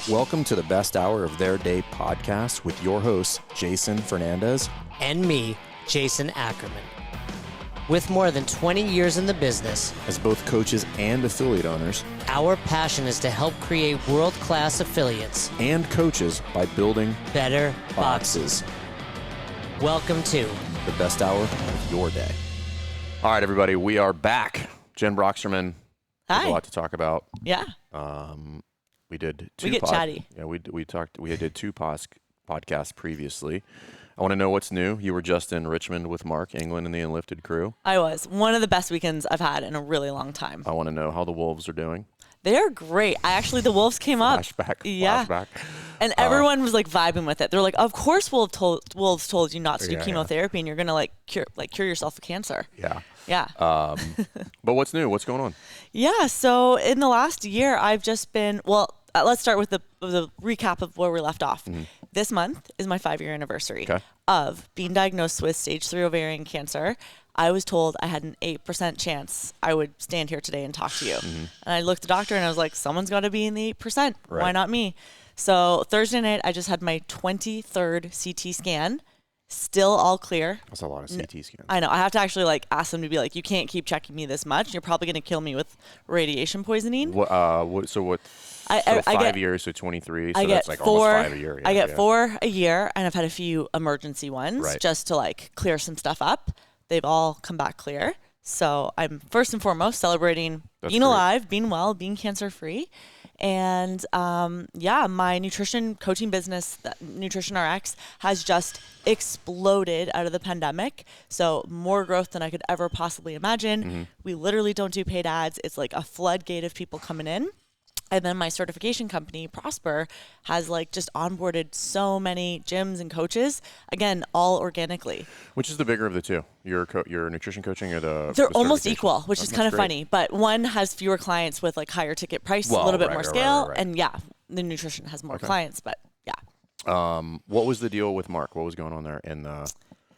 Welcome to the best hour of their day podcast with your hosts, Jason Fernandez. And me, Jason Ackerman. With more than 20 years in the business, as both coaches and affiliate owners, our passion is to help create world-class affiliates and coaches by building better boxes. Welcome to the best hour of your day. All right, everybody, we are back. Jen Broxterman. Hi. A lot to talk about. Yeah. We did two. We get chatty. Yeah, we talked. We did two podcasts previously. I want to know what's new. You were just in Richmond with Mark England and the Unlifted crew. I was. One of the best weekends I've had in a really long time. I want to know how the Wolves are doing. They're great. The Wolves came up. Flashback. And everyone was like vibing with it. They're like, of course Wolves told you not to do chemotherapy and you're going to cure yourself of cancer. Yeah. Yeah. But what's new? What's going on? Yeah. So in the last year, I've just been, let's start with the recap of where we left off. Mm-hmm. This month is my 5-year anniversary of being diagnosed with stage 3 ovarian cancer. I was told I had an 8% chance I would stand here today and talk to you. Mm-hmm. And I looked at the doctor and I was like, someone's got to be in the 8%. Right. Why not me? So Thursday night, I just had my 23rd CT scan. Still all clear. That's a lot of CT scans. I know. I have to actually ask them to be like, you can't keep checking me this much. You're probably going to kill me with radiation poisoning. I 5 years, so 23. So that's like almost 5 a year. Yeah, I get 4 a year, and I've had a few emergency ones just to clear some stuff up. They've all come back clear. So I'm first and foremost celebrating being alive, being well, being cancer-free. And my nutrition coaching business, Nutrition RX, has just exploded out of the pandemic. So more growth than I could ever possibly imagine. Mm-hmm. We literally don't do paid ads. It's like a floodgate of people coming in. And then my certification company, Prosper, has just onboarded so many gyms and coaches, again, all organically. Which is the bigger of the two? Your nutrition coaching or They're almost equal, which is kind of funny. But one has fewer clients with higher ticket price, a little bit more scale. Right. And the nutrition has more clients, but yeah. What was the deal with Mark? What was going on there?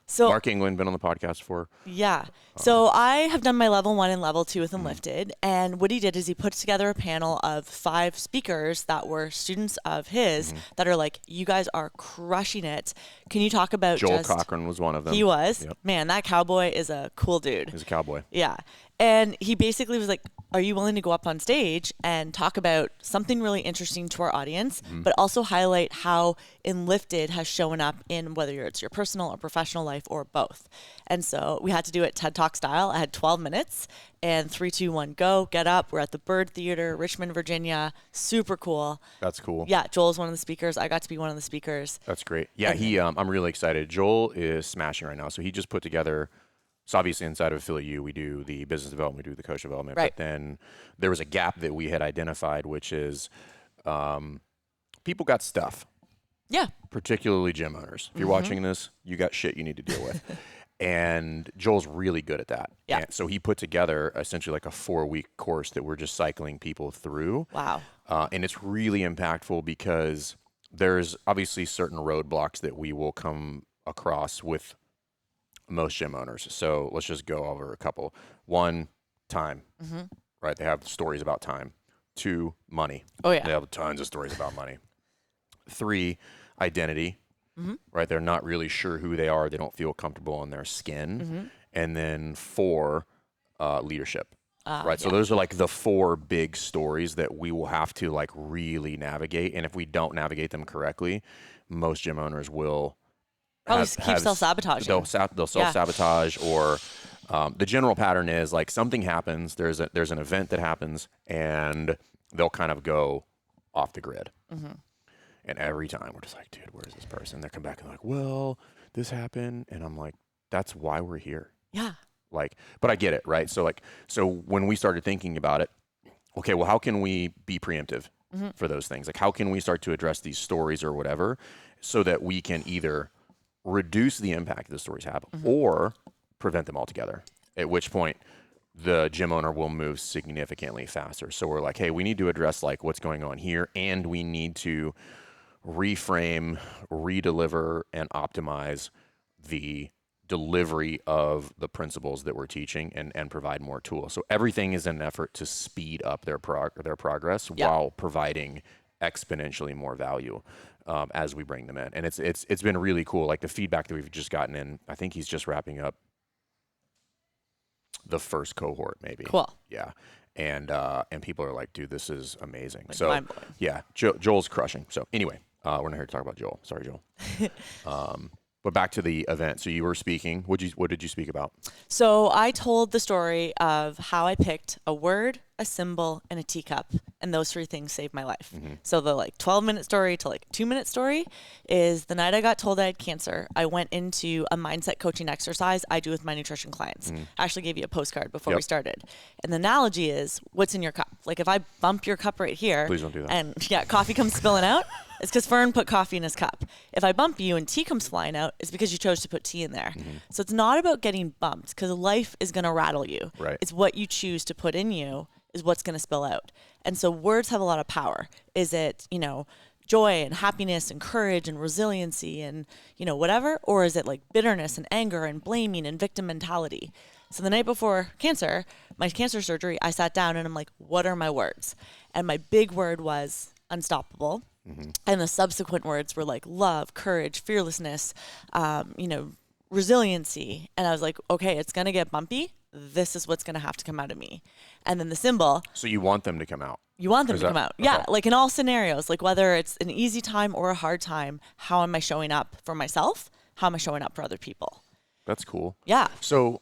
So Mark England, been on the podcast for. Yeah. So I have done my level 1 and level 2 with Unlifted. And what he did is he put together a panel of 5 speakers that were students of his that are you guys are crushing it. Can you talk about Joel Cochran was one of them. He was. Yep. Man, that cowboy is a cool dude. He's a cowboy. Yeah. And he basically was like, are you willing to go up on stage and talk about something really interesting to our audience, but also highlight how Unlifted has shown up in whether it's your personal or professional life or both? And so we had to do it TED Talk style. I had 12 minutes and 3, 2, 1, go, get up. We're at the Bird Theater, Richmond, Virginia. Super cool. That's cool. Yeah. Joel's one of the speakers. I got to be one of the speakers. That's great. Yeah. I'm really excited. Joel is smashing right now. So he just put together. So obviously inside of Affiliate U, we do the business development, we do the coach development. Right. But then there was a gap that we had identified, which is people got stuff. Yeah. Particularly gym owners. If you're watching this, you got shit you need to deal with. And Joel's really good at that. Yeah. And so he put together essentially a 4-week course that we're just cycling people through. Wow. And it's really impactful because there's obviously certain roadblocks that we will come across with most gym owners. So let's just go over a couple. 1, time, right? They have stories about time. 2, money. Oh, yeah. They have tons of stories about money. 3, identity, right? They're not really sure who they are. They don't feel comfortable in their skin. And then 4, leadership, right? Yeah. So those are the 4 big stories that we will have to really navigate. And if we don't navigate them correctly, most gym owners will probably keep self-sabotaging. They'll self-sabotage, or the general pattern is something happens, there's an event that happens, and they'll kind of go off the grid. And every time we're just dude, where's this person? They come back and well, this happened. And I'm like, that's why we're here. Yeah. But I get it, right? So when we started thinking about it, okay, well, how can we be preemptive for those things? How can we start to address these stories or whatever so that we can either reduce the impact the stories have or prevent them altogether, at which point the gym owner will move significantly faster. So we're hey, we need to address what's going on here, and we need to reframe, redeliver, and optimize the delivery of the principles that we're teaching and provide more tools. So everything is an effort to speed up their progress while providing exponentially more value as we bring them in. And it's been really cool. Like the feedback that we've just gotten in, I think he's just wrapping up the first cohort maybe. Cool. Yeah. And people are like, dude, this is amazing. Like, so mind-blowing. yeah, Joel's crushing. So anyway, we're not here to talk about Joel. Sorry, Joel. But back to the event. So you were speaking. What did you speak about? So I told the story of how I picked a word, a symbol, and a teacup, and those 3 things saved my life. So the 12-minute story to 2-minute story is the night I got told I had cancer, I went into a mindset coaching exercise I do with my nutrition clients. I actually gave you a postcard before we started. And the analogy is, what's in your cup? Like if I bump your cup right here, please don't do that. And coffee comes spilling out, it's because Fern put coffee in his cup. If I bump you and tea comes flying out, it's because you chose to put tea in there. So it's not about getting bumped, because life is going to rattle you. Right. It's what you choose to put in you is what's going to spill out. And so words have a lot of power. Is it, joy and happiness and courage and resiliency and, whatever? Or is it like bitterness and anger and blaming and victim mentality? So the night before my cancer surgery, I sat down and I'm like, what are my words? And my big word was unstoppable. And the subsequent words were like love, courage, fearlessness, resiliency. And I was like, okay, it's going to get bumpy. This is what's going to have to come out of me. And then the symbol. So you want them to come out. You want them to come out. Okay. Yeah. Like in all scenarios, like whether it's an easy time or a hard time, how am I showing up for myself? How am I showing up for other people? That's cool. Yeah. So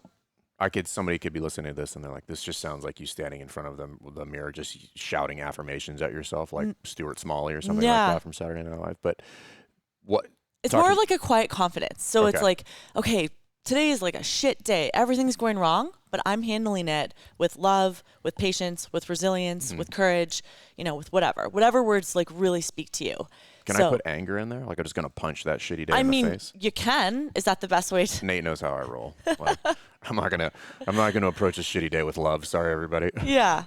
somebody could be listening to this and they're like, this just sounds like you standing in front of the mirror, just shouting affirmations at yourself, like Stuart Smalley or something like that from Saturday Night Live. But what? It's more of like a quiet confidence. So it's like, okay, today is like a shit day. Everything's going wrong, but I'm handling it with love, with patience, with resilience, with courage, with whatever words like really speak to you. Can I put anger in there? Like I'm just going to punch that shitty day in the face? You can. Is that the best way to? Nate knows how I roll. Like, I'm not gonna approach a shitty day with love. Sorry, everybody. Yeah.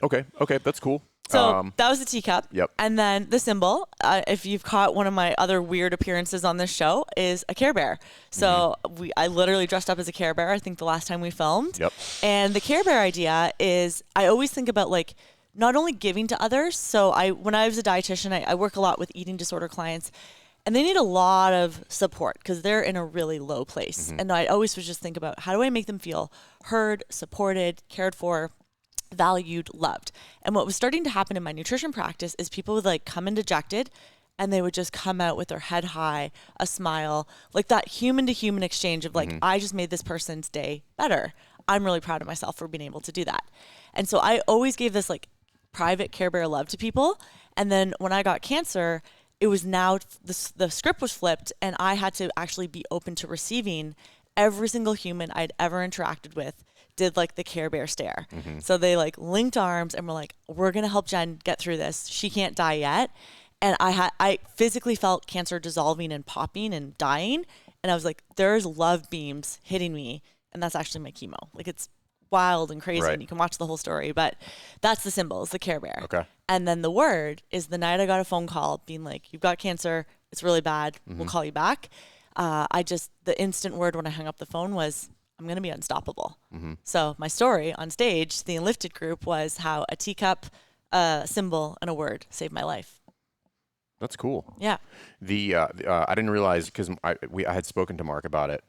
Okay, that's cool. So that was the teacup. Yep. And then the symbol, if you've caught one of my other weird appearances on this show, is a Care Bear. So I literally dressed up as a Care Bear, I think the last time we filmed. Yep. And the Care Bear idea is, I always think about like not only giving to others. So when I was a dietitian, I work a lot with eating disorder clients. And they need a lot of support because they're in a really low place. And I always would just think about, how do I make them feel heard, supported, cared for, valued, loved? And what was starting to happen in my nutrition practice is people would like come in dejected and they would just come out with their head high, a smile, like that human to human exchange of like, I just made this person's day better. I'm really proud of myself for being able to do that. And so I always gave this like private Care Bear love to people. And then when I got cancer, it was now the script was flipped and I had to actually be open to receiving every single human I'd ever interacted with did like the Care Bear stare. So they like linked arms and were like, we're going to help Jen get through this. She can't die yet. And I physically felt cancer dissolving and popping and dying. And I was like, there's love beams hitting me. And that's actually my chemo. Like it's wild and crazy and you can watch the whole story, but that's the symbol, it's the Care Bear. Okay. And then the word is the night I got a phone call being like, you've got cancer, it's really bad, we'll call you back. The instant word when I hung up the phone was, I'm going to be unstoppable. So my story on stage, the Unlifted group, was how a teacup, a symbol, and a word saved my life. That's cool. Yeah. I didn't realize, because I had spoken to Mark about it.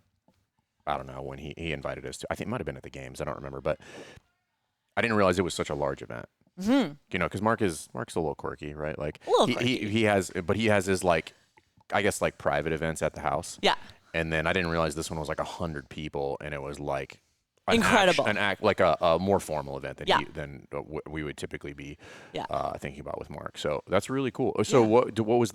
I don't know when he invited us to. I think it might have been at the games. I don't remember, but I didn't realize it was such a large event. Because Mark's a little quirky, right? Like he has his like, I guess like private events at the house. Yeah. And then I didn't realize this one was like 100 people, and it was like incredible, like a more formal event than what we would typically be thinking about with Mark. So that's really cool. So what was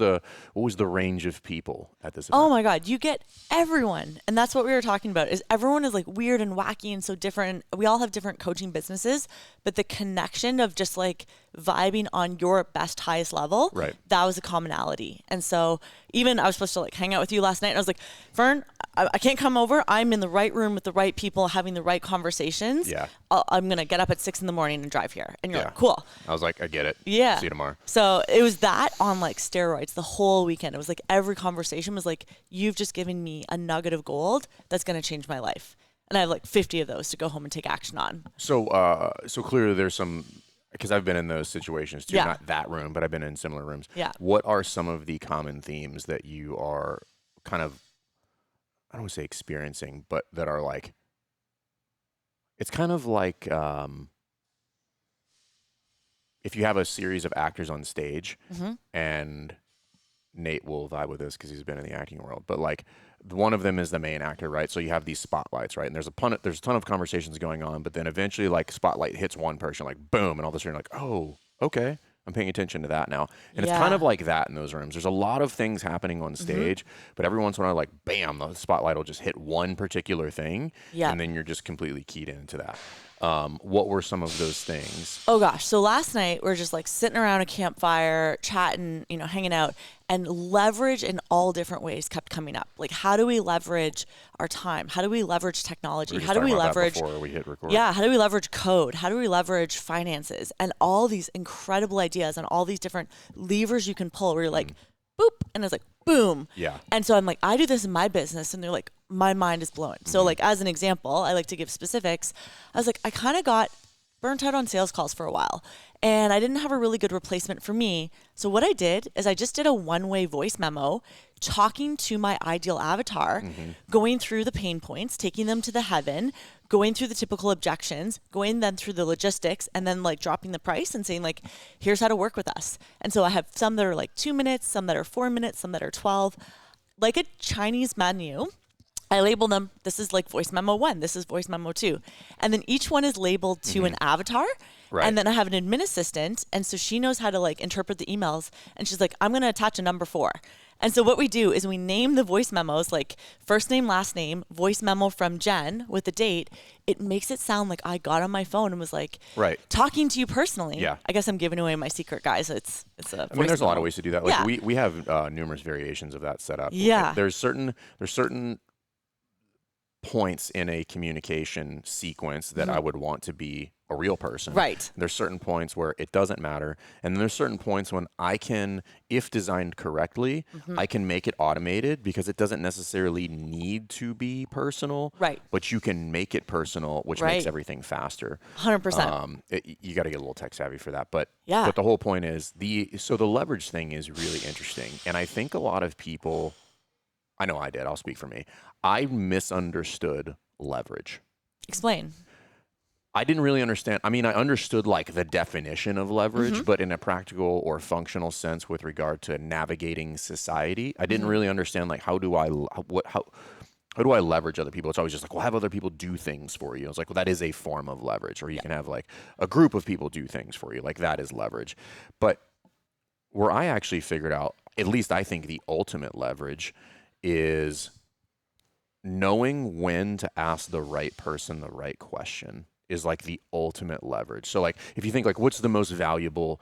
the range of people at this event? Oh my God, you get everyone, and that's what we were talking about. Is everyone is like weird and wacky and so different. We all have different coaching businesses, but the connection of just like vibing on your best, highest level, right? That was a commonality. And so even I was supposed to like hang out with you last night, and I was like, Fern, I can't come over. I'm in the right room with the right people, having the right conversations. Yeah. I'm going to get up at 6 a.m. and drive here. And you're like, cool. I was like, I get it. Yeah. See you tomorrow. So it was that on like steroids the whole weekend. It was like every conversation was like, you've just given me a nugget of gold that's going to change my life. And I have like 50 of those to go home and take action on. So clearly there's some, because I've been in those situations too, not that room, but I've been in similar rooms. Yeah. What are some of the common themes that you are kind of, I don't want to say experiencing, but that are like, it's kind of like if you have a series of actors on stage, and Nate will vibe with this because he's been in the acting world, but like one of them is the main actor, right? So you have these spotlights, right? And there's a ton of conversations going on, but then eventually like spotlight hits one person, like boom, and all of a sudden you're like, oh, okay, I'm paying attention to that now. And it's kind of like that in those rooms. There's a lot of things happening on stage, but every once in a while, like bam, the spotlight will just hit one particular thing, and then you're just completely keyed into that. What were some of those things? Oh gosh. So last night we're just like sitting around a campfire, chatting, hanging out, and leverage in all different ways kept coming up. Like, how do we leverage our time? How do we leverage technology? How do we leverage before we hit record? Yeah. How do we leverage code? How do we leverage finances? And all these incredible ideas and all these different levers you can pull where you're like, boop, and it's like, boom. Yeah. And so I'm like, I do this in my business, and they're like, my mind is blown. So like, as an example, I like to give specifics. I was like, I kind of got burnt out on sales calls for a while, and I didn't have a really good replacement for me. So what I did is I just did a one-way voice memo talking to my ideal avatar, going through the pain points, taking them to the heaven, going through the typical objections, going then through the logistics, and then like dropping the price and saying like, here's how to work with us. And so I have some that are like 2 minutes, some that are 4 minutes, some that are 12, like a Chinese menu. I label them, this is like voice memo 1, this is voice memo 2. And then each one is labeled to an avatar. Right. And then I have an admin assistant. And so she knows how to like interpret the emails. And she's like, I'm going to attach a number 4. And so what we do is we name the voice memos like first name, last name, voice memo from Jen with the date. It makes it sound like I got on my phone and was like talking to you personally. Yeah. I guess I'm giving away my secret, guys. It's a I mean, there's a lot of ways to do that. Like we have numerous variations of that setup. Yeah. There's certain points in a communication sequence that I would want to be a real person. Right. There's certain points where it doesn't matter. And then there's certain points when I can, if designed correctly, I can make it automated because it doesn't necessarily need to be personal. Right. But you can make it personal, which makes everything faster. 100%. You got to get a little tech savvy for that. But but the whole point is the leverage thing is really interesting. And I think a lot of people, I know I did, I'll speak for me. I misunderstood leverage. Explain. I didn't really understand. I mean, I understood like the definition of leverage, but in a practical or functional sense with regard to navigating society, I didn't really understand like how do I leverage other people? It's always just like, well, have other people do things for you. It's like, well, that is a form of leverage. Or you can have like a group of people do things for you. Like that is leverage. But where I actually figured out, at least I think the ultimate leverage is knowing when to ask the right person the right question is like the ultimate leverage. So like if you think like what's the most valuable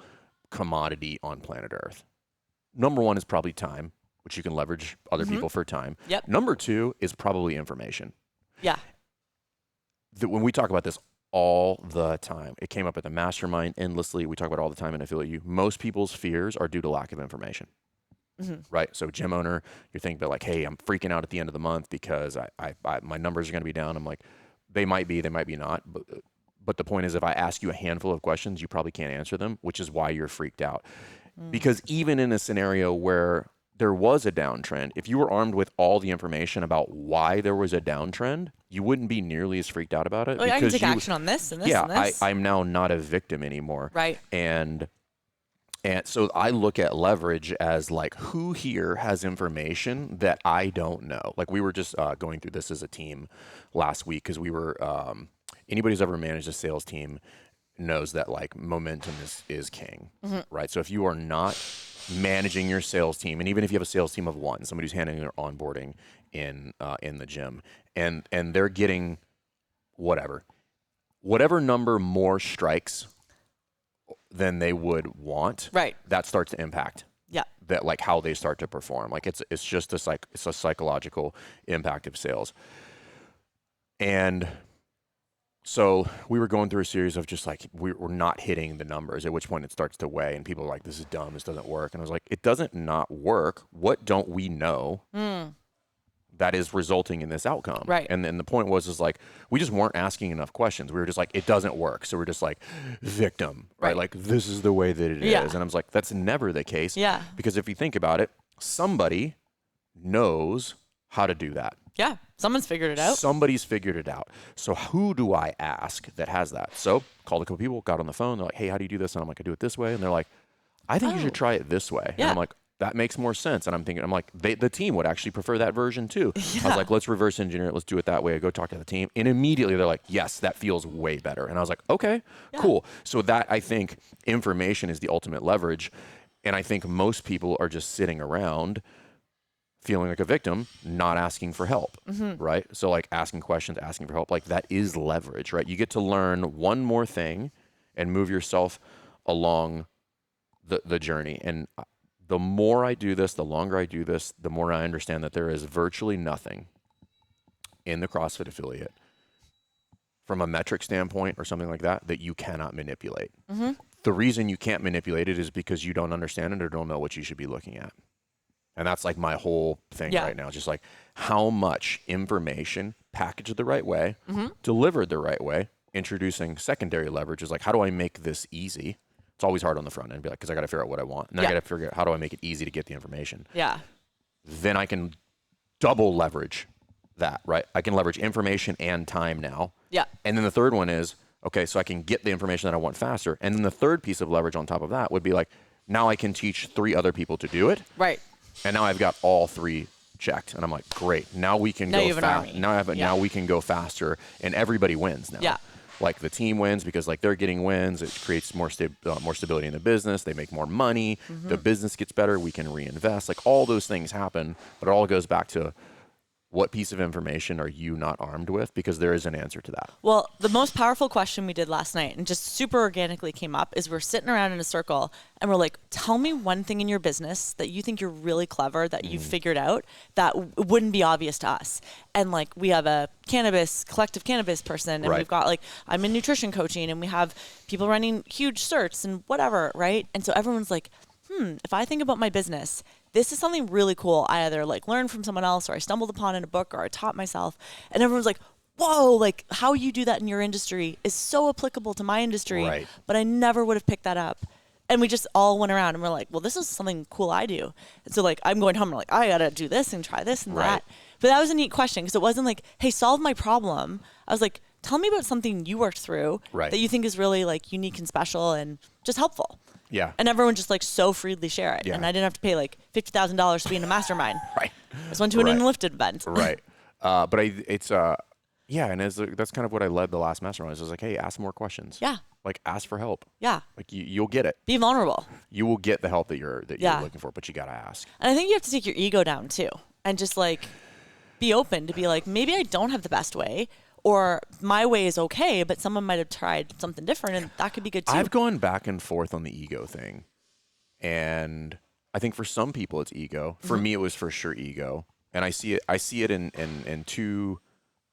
commodity on planet Earth? Number 1 is probably time, which you can leverage other people for time. Yep. Number 2 is probably information. Yeah. When we talk about this all the time, it came up at the mastermind endlessly. We talk about it all the time in Affiliate U. Most people's fears are due to lack of information. Right. So gym owner, you're thinking about like, hey, I'm freaking out at the end of the month because my numbers are going to be down. I'm like, they might be not. But the point is, if I ask you a handful of questions, you probably can't answer them, which is why you're freaked out. Because even in a scenario where there was a downtrend, if you were armed with all the information about why there was a downtrend, you wouldn't be nearly as freaked out about it. Well, I can take action on this and this and this. I'm now not a victim anymore. Right. And so I look at leverage as like, who here has information that I don't know? Like we were just going through this as a team last week because we were, anybody who's ever managed a sales team knows that like momentum is king, right? So if you are not managing your sales team, and even if you have a sales team of 1, somebody who's handling their onboarding in the gym, and they're getting whatever number more strikes than they would want, right? That starts to impact, that like how they start to perform. Like it's just it's a psychological impact of sales. And so we were going through a series of just like we're not hitting the numbers. At which point it starts to weigh, and people are like, "This is dumb. This doesn't work." And I was like, "It doesn't not work. What don't we know that is resulting in this outcome. Right. And then the point was like, we just weren't asking enough questions. We were just like, it doesn't work. So we're just like, victim, right? Like, this is the way that it is. And I was like, that's never the case. Yeah. Because if you think about it, somebody knows how to do that. Yeah. Someone's figured it out. Somebody's figured it out. So who do I ask that has that? So called a couple people, got on the phone. They're like, hey, how do you do this? And I'm like, I do it this way. And they're like, I think you should try it this way. Yeah. And I'm like, that makes more sense. And I'm like, the team would actually prefer that version too. I was like, let's reverse engineer it. Let's do it that way. I go talk to the team. And immediately they're like, yes, that feels way better. And I was like, okay, cool. So that, I think, information is the ultimate leverage. And I think most people are just sitting around feeling like a victim, not asking for help, right? So like asking questions, asking for help, like that is leverage, right? You get to learn one more thing and move yourself along the journey. And the more I do this, the longer I do this, the more I understand that there is virtually nothing in the CrossFit affiliate from a metric standpoint or something like that, that you cannot manipulate. The reason you can't manipulate it is because you don't understand it or don't know what you should be looking at. And that's like my whole thing right now. Just like how much information packaged the right way, delivered the right way, introducing secondary leverage is like, how do I make this easy? It's always hard on the front end, because I got to figure out what I want. And then I got to figure out how do I make it easy to get the information. Yeah. Then I can double leverage that, right? I can leverage information and time now. Yeah. And then the third one is, okay, so I can get the information that I want faster. And then the third piece of leverage on top of that would be like, now I can teach 3 other people to do it. Right. And now I've got all 3 checked. And I'm like, great. Now we can go fast. Now we can go faster, and everybody wins now. Yeah. Like the team wins because like they're getting wins. It creates more stability in the business. They make more money. The business gets better. We can reinvest. Like all those things happen, but it all goes back to what piece of information are you not armed with? Because there is an answer to that. Well, the most powerful question we did last night and just super organically came up is we're sitting around in a circle and we're like, tell me one thing in your business that you think you're really clever, that you've figured out that wouldn't be obvious to us. And like we have a collective cannabis person, and we've got like, I'm in nutrition coaching, and we have people running huge certs and whatever, right? And so everyone's like, if I think about my business, this is something really cool. I either like learned from someone else, or I stumbled upon in a book, or I taught myself. And everyone's like, whoa, like how you do that in your industry is so applicable to my industry, but I never would have picked that up. And we just all went around and we're like, well, this is something cool I do. And so like, I'm going home and I'm like, I got to do this and try this and that. But that was a neat question, because it wasn't like, hey, solve my problem. I was like, tell me about something you worked through that you think is really like unique and special and just helpful. Yeah. And everyone just like so freely share it. Yeah. And I didn't have to pay like $50,000 to be in a mastermind. I just went to an Unlifted event. But it's and that's kind of what I led the last mastermind. I was like, hey, ask more questions. Yeah. Like ask for help. Yeah. Like you'll get it. Be vulnerable. You will get the help that you're looking for, but you got to ask. And I think you have to take your ego down too, and just like be open to be like, maybe I don't have the best way, or my way is okay, but someone might have tried something different, and that could be good too. I've gone back and forth on the ego thing. And I think for some people it's ego. For me, it was for sure ego. And I see it in 2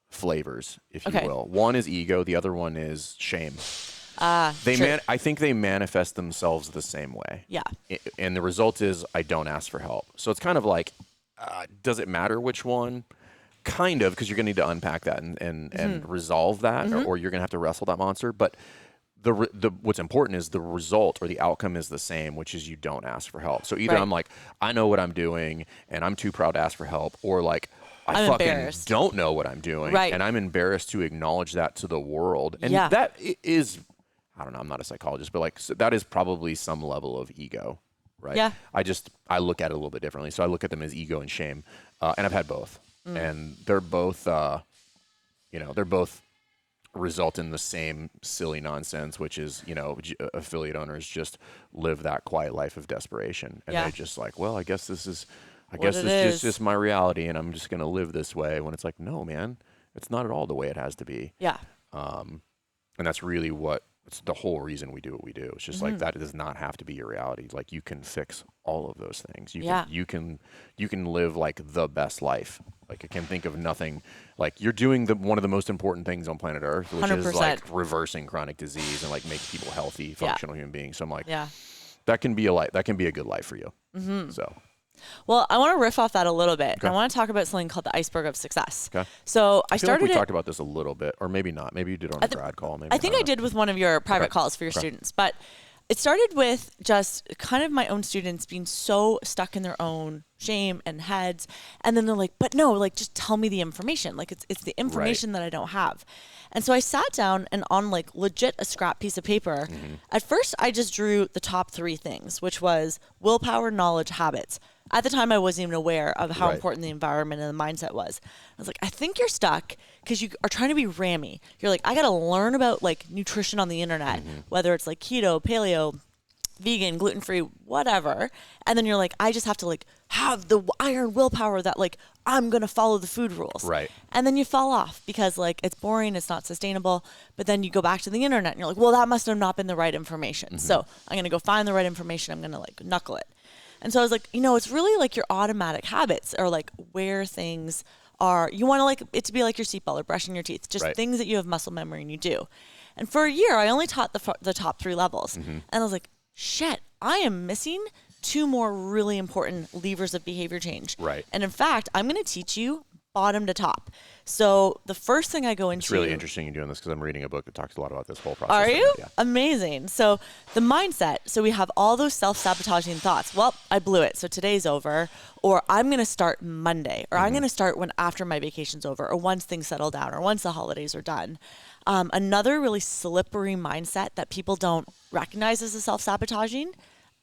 flavors, if you will. One is ego. The other one is shame. I think they manifest themselves the same way. Yeah. And the result is I don't ask for help. So it's kind of like, does it matter which one? Kind of, because you're going to need to unpack that and resolve that, or you're going to have to wrestle that monster. But the what's important is the result or the outcome is the same, which is you don't ask for help. So either I'm like, I know what I'm doing and I'm too proud to ask for help, or like I fucking don't know what I'm doing and I'm embarrassed to acknowledge that to the world. And that is, I don't know, I'm not a psychologist, but like so that is probably some level of ego, right? Yeah. I look at it a little bit differently. So I look at them as ego and shame, and I've had both. And they're both, they're both result in the same silly nonsense, which is, affiliate owners just live that quiet life of desperation. And they're just like, well, I guess this is just my reality, and I'm just going to live this way. When it's like, no, man, it's not at all the way it has to be. Yeah. And that's really it's the whole reason we do what we do. It's just like, that does not have to be your reality. Like you can fix all of those things. You can live like the best life. Like I can think of nothing, like you're doing one of the most important things on planet Earth, which 100%. Is like reversing chronic disease and like make people healthy, functional human beings. So I'm like, that can be a good life for you. So Well, I want to riff off that a little bit. Okay. I want to talk about something called the iceberg of success. Okay. So I started. Like we talked about this a little bit, or maybe not. Maybe you did on a grad call. Maybe I think I did with one of your private calls for your students. But it started with just kind of my own students being so stuck in their own shame and heads, and then they're like, "But no, like just tell me the information. Like it's the information that I don't have." And so I sat down and on like legit a scrap piece of paper. At first, I just drew the top 3 things, which was willpower, knowledge, habits. At the time, I wasn't even aware of how important the environment and the mindset was. I was like, I think you're stuck because you are trying to be Rammy. You're like, I got to learn about like nutrition on the internet, whether it's like keto, paleo, vegan, gluten-free, whatever. And then you're like, I just have to like have the iron willpower that like I'm going to follow the food rules. Right. And then you fall off because like it's boring, it's not sustainable. But then you go back to the internet and you're like, well, that must have not been the right information. So I'm going to go find the right information. I'm going to like knuckle it. And so I was like, it's really like your automatic habits or like where things are. You want to like it to be like your seatbelt or brushing your teeth, just things that you have muscle memory and you do. And for a year, I only taught the top 3 levels. And I was like, shit, I am missing 2 more really important levers of behavior change. Right. And in fact, I'm going to teach you bottom to top. So the first thing I go into... It's really interesting you're doing this because I'm reading a book that talks a lot about this whole process. Are you? Yeah. Amazing. So the mindset. So we have all those self-sabotaging thoughts. Well, I blew it, so today's over. Or I'm going to start Monday. Or I'm going to start after my vacation's over. Or once things settle down. Or once the holidays are done. Another really slippery mindset that people don't recognize as a self-sabotaging,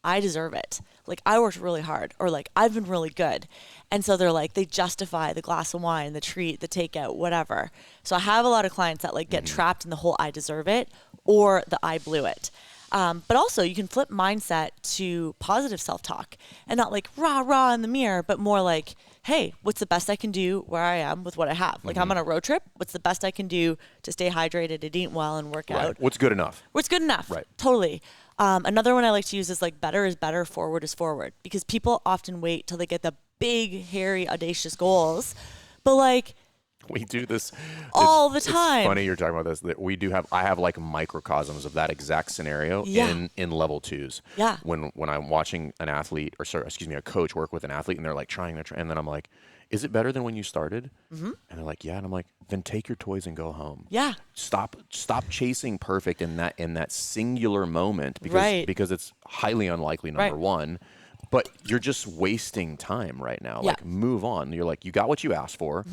I deserve it. Like, I worked really hard, or like, I've been really good. And so they're like, they justify the glass of wine, the treat, the takeout, whatever. So I have a lot of clients that like get trapped in the whole I deserve it or the I blew it. But also you can flip mindset to positive self-talk and not like rah, rah in the mirror, but more like, hey, what's the best I can do where I am with what I have? Like I'm on a road trip. What's the best I can do to stay hydrated, to eat well and work out? What's good enough? What's good enough? Right. Totally. Another one I like to use is like better is better, forward is forward, because people often wait till they get the big, hairy, audacious goals. But like, we do this all the time. It's funny you're talking about this. That I have like microcosms of that exact scenario in level 2s. Yeah. When I'm watching an athlete a coach work with an athlete and they're like trying, and then I'm like, is it better than when you started? And they're like, yeah. And I'm like, then take your toys and go home. Yeah. Stop chasing perfect in that singular moment because it's highly unlikely, number one. But you're just wasting time right now. Yeah. Like, move on. You're like, you got what you asked for.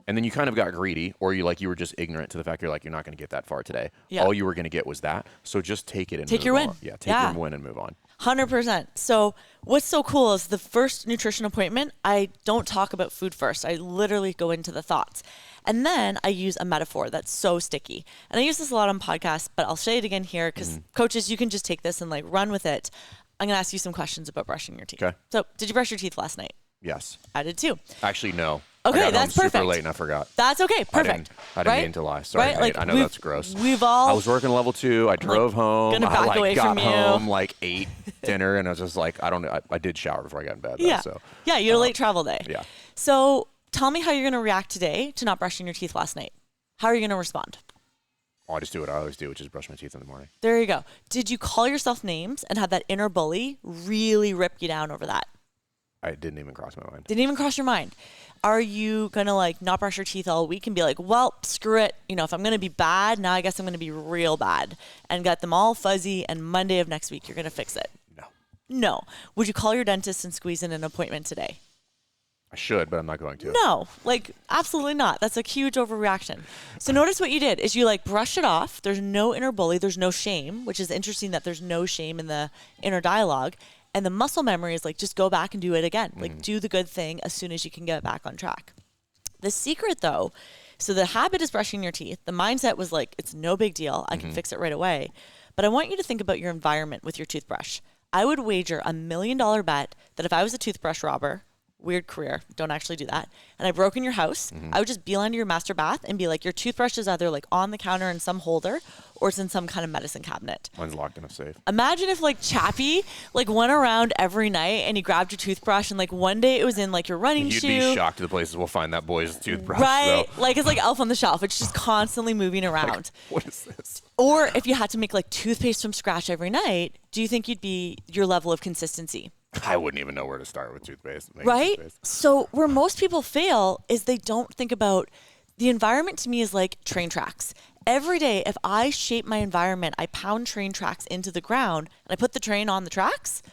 And then you kind of got greedy, or you were just ignorant to the fact you're like, you're not going to get that far today. Yeah. All you were going to get was that. So just take it and take move your on. win. Yeah, take your win and move on. 100%. So what's so cool is the first nutrition appointment, I don't talk about food first. I literally go into the thoughts. And then I use a metaphor that's so sticky. And I use this a lot on podcasts, but I'll say it again here because coaches, you can just take this and like run with it. I'm going to ask you some questions about brushing your teeth. Okay. So did you brush your teeth last night? Yes. I did too. Actually, no. Okay, I got that's home perfect. super late and I forgot. That's okay. Perfect. I didn't mean to lie. Sorry. Right? Like, I know that's gross. We've all. I was working level 2. I drove home. Gonna back away got from you. home like 8 dinner, and I was just like, I don't know. I did shower before I got in bed. Yeah. So. Yeah, you had a late travel day. Yeah. So tell me how you're going to react today to not brushing your teeth last night. How are you going to respond? I just do what I always do, which is brush my teeth in the morning. There you go. Did you call yourself names and have that inner bully really rip you down over that? I didn't even cross my mind. Didn't even cross your mind. Are you going to like not brush your teeth all week and be like, well, screw it. If I'm going to be bad, now I guess I'm going to be real bad and get them all fuzzy, and Monday of next week, you're going to fix it? No. Would you call your dentist and squeeze in an appointment today? I should, but I'm not going to. No, absolutely not. That's a huge overreaction. So notice what you did is you brush it off. There's no inner bully. There's no shame, which is interesting that there's no shame in the inner dialogue. And the muscle memory is just go back and do it again. Do the good thing as soon as you can get back on track. The secret though, so the habit is brushing your teeth. The mindset was it's no big deal. I can fix it right away. But I want you to think about your environment with your toothbrush. I would wager $1 million bet that if I was a toothbrush robber, weird career, don't actually do that, and I broke in your house, I would just beeline to your master bath and be like, your toothbrush is either on the counter in some holder or it's in some kind of medicine cabinet. Mine's locked in a safe. Imagine if Chappie went around every night and he grabbed your toothbrush and one day it was in your running shoe. You'd be shocked at the places we'll find that boy's toothbrush. Right, so. It's like Elf on the Shelf. It's just constantly moving around. What is this? Or if you had to make toothpaste from scratch every night, do you think you'd be your level of consistency? I wouldn't even know where to start with toothpaste. Right? Toothpaste. So where most people fail is they don't think about the environment. To me is like train tracks. Every day, if I shape my environment, I pound train tracks into the ground and I put the train on the tracks,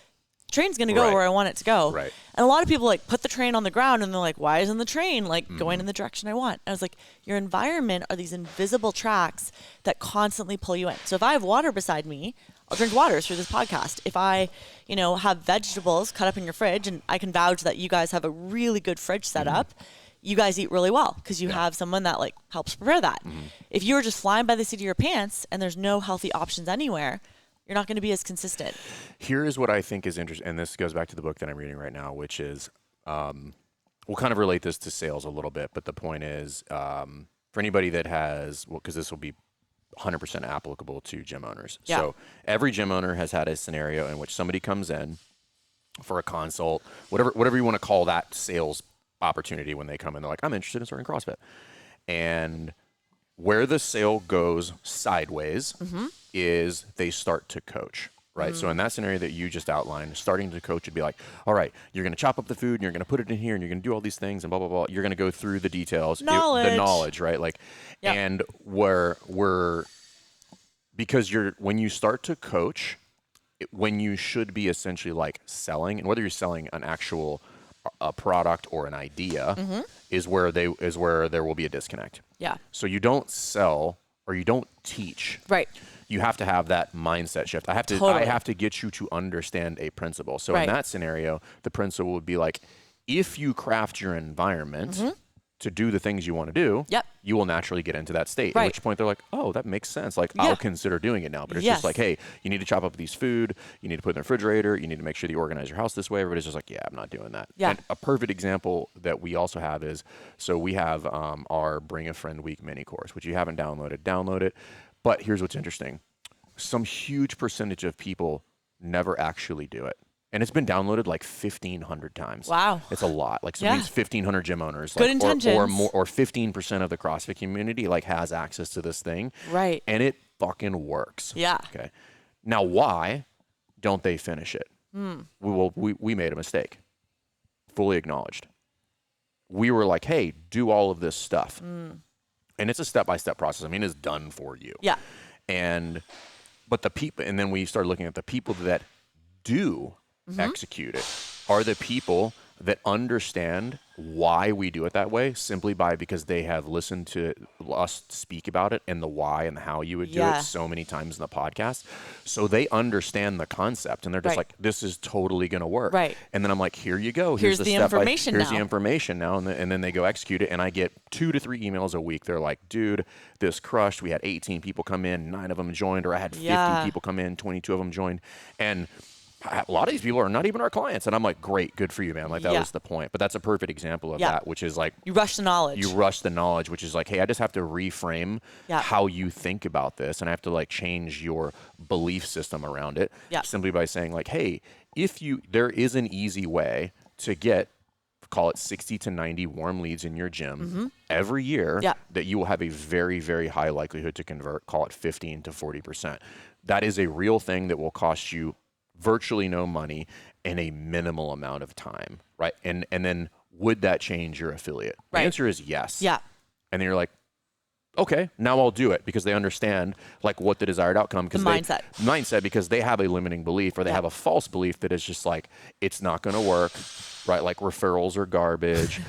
the train's going to go where I want it to go. Right. And a lot of people like put the train on the ground and they're like, why isn't the train like going in the direction I want? And I was like, your environment are these invisible tracks that constantly pull you in. So if I have water beside me, I'll drink water through this podcast. If I, have vegetables cut up in your fridge, and I can vouch that you guys have a really good fridge set up, you guys eat really well because you have someone that like helps prepare that. If you're just flying by the seat of your pants and there's no healthy options anywhere, you're not going to be as consistent. Here is what I think is interesting, and this goes back to the book that I'm reading right now, which is, we'll kind of relate this to sales a little bit, but the point is, for anybody that has, because this will be 100% applicable to gym owners. Yeah. So every gym owner has had a scenario in which somebody comes in for a consult, whatever you want to call that sales opportunity when they come in. They're like, I'm interested in starting CrossFit. And where the sale goes sideways is they start to coach, right? So in that scenario that you just outlined, starting to coach would be like, all right, you're going to chop up the food and you're going to put it in here and you're going to do all these things and blah, blah, blah. You're going to go through the details, the knowledge, right? Like, and because when you start to coach, when you should be essentially like selling, and whether you're selling an actual a product or an idea is where there will be a disconnect. Yeah. So you don't sell or you don't teach. Right. You have to have that mindset shift. I have to get you to understand a principle. So in that scenario, the principle would be like, if you craft your environment to do the things you want to do, you will naturally get into that state. At which point they're like, oh, that makes sense. Like, I'll consider doing it now. But it's just like, hey, you need to chop up these food. You need to put it in the refrigerator. You need to make sure that you organize your house this way. Everybody's just like, yeah, I'm not doing that. Yeah. And a perfect example that we also have is, so we have our Bring a Friend Week mini course, which you haven't downloaded, download it. But here's what's interesting. Some huge percentage of people never actually do it. And it's been downloaded like 1,500 times. Wow. It's a lot. Like, so means 1,500 gym owners. Good like, intentions. Or more, or 15% of the CrossFit community like has access to this thing. Right. And it fucking works. Yeah. Okay. Now, why don't they finish it? We made a mistake. Fully acknowledged. We were like, hey, do all of this stuff. And it's a step-by-step process. I mean, it's done for you. Yeah. But the people, and then we started looking at the people that do execute it are the people that understand why we do it that way, simply because they have listened to us speak about it and the why and the how you would do it so many times in the podcast. So they understand the concept and they're just like, this is totally going to work. Right. And then I'm like, here you go. Here's the information Here's the information now. And then they go execute it. And I get 2 to 3 emails a week. They're like, dude, this crushed. We had 18 people come in, 9 of them joined, or I had 50 people come in, 22 of them joined. And a lot of these people are not even our clients. And I'm like, great, good for you, man. Like, that was the point. But that's a perfect example of that, which is like, you rush the knowledge. You rush the knowledge, which is like, hey, I just have to reframe how you think about this. And I have to like change your belief system around it simply by saying like, hey, there is an easy way to get, call it 60 to 90 warm leads in your gym every year that you will have a very, very high likelihood to convert, call it 15 to 40%. That is a real thing that will cost you virtually no money and a minimal amount of time, right? And then would that change your affiliate? The answer is yes. Yeah. And then you're like, okay, now I'll do it, because they understand like what the desired outcome, because mindset, because they have a limiting belief, or they have a false belief that is just like, it's not going to work, right? Like, referrals are garbage.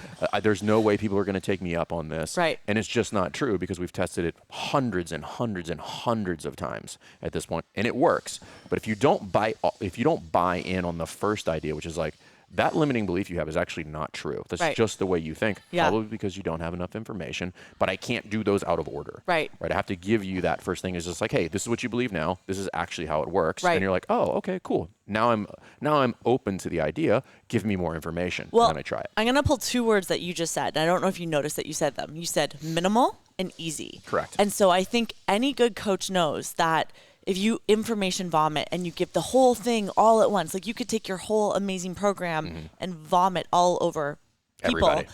There's no way people are going to take me up on this. Right. And it's just not true, because we've tested it hundreds and hundreds and hundreds of times at this point, and it works. But if you don't buy in on the first idea, which is like, that limiting belief you have is actually not true. That's just the way you think. Probably because you don't have enough information, but I can't do those out of order. Right. I have to give you that first thing is just like, hey, this is what you believe now. This is actually how it works. And you're like, oh, okay, cool. Now I'm open to the idea. Give me more information. Well, and then I try it. I'm going to pull 2 words that you just said. And I don't know if you noticed that you said them. You said minimal and easy. Correct. And so I think any good coach knows that if you information vomit and you give the whole thing all at once, like you could take your whole amazing program and vomit all over people. Everybody.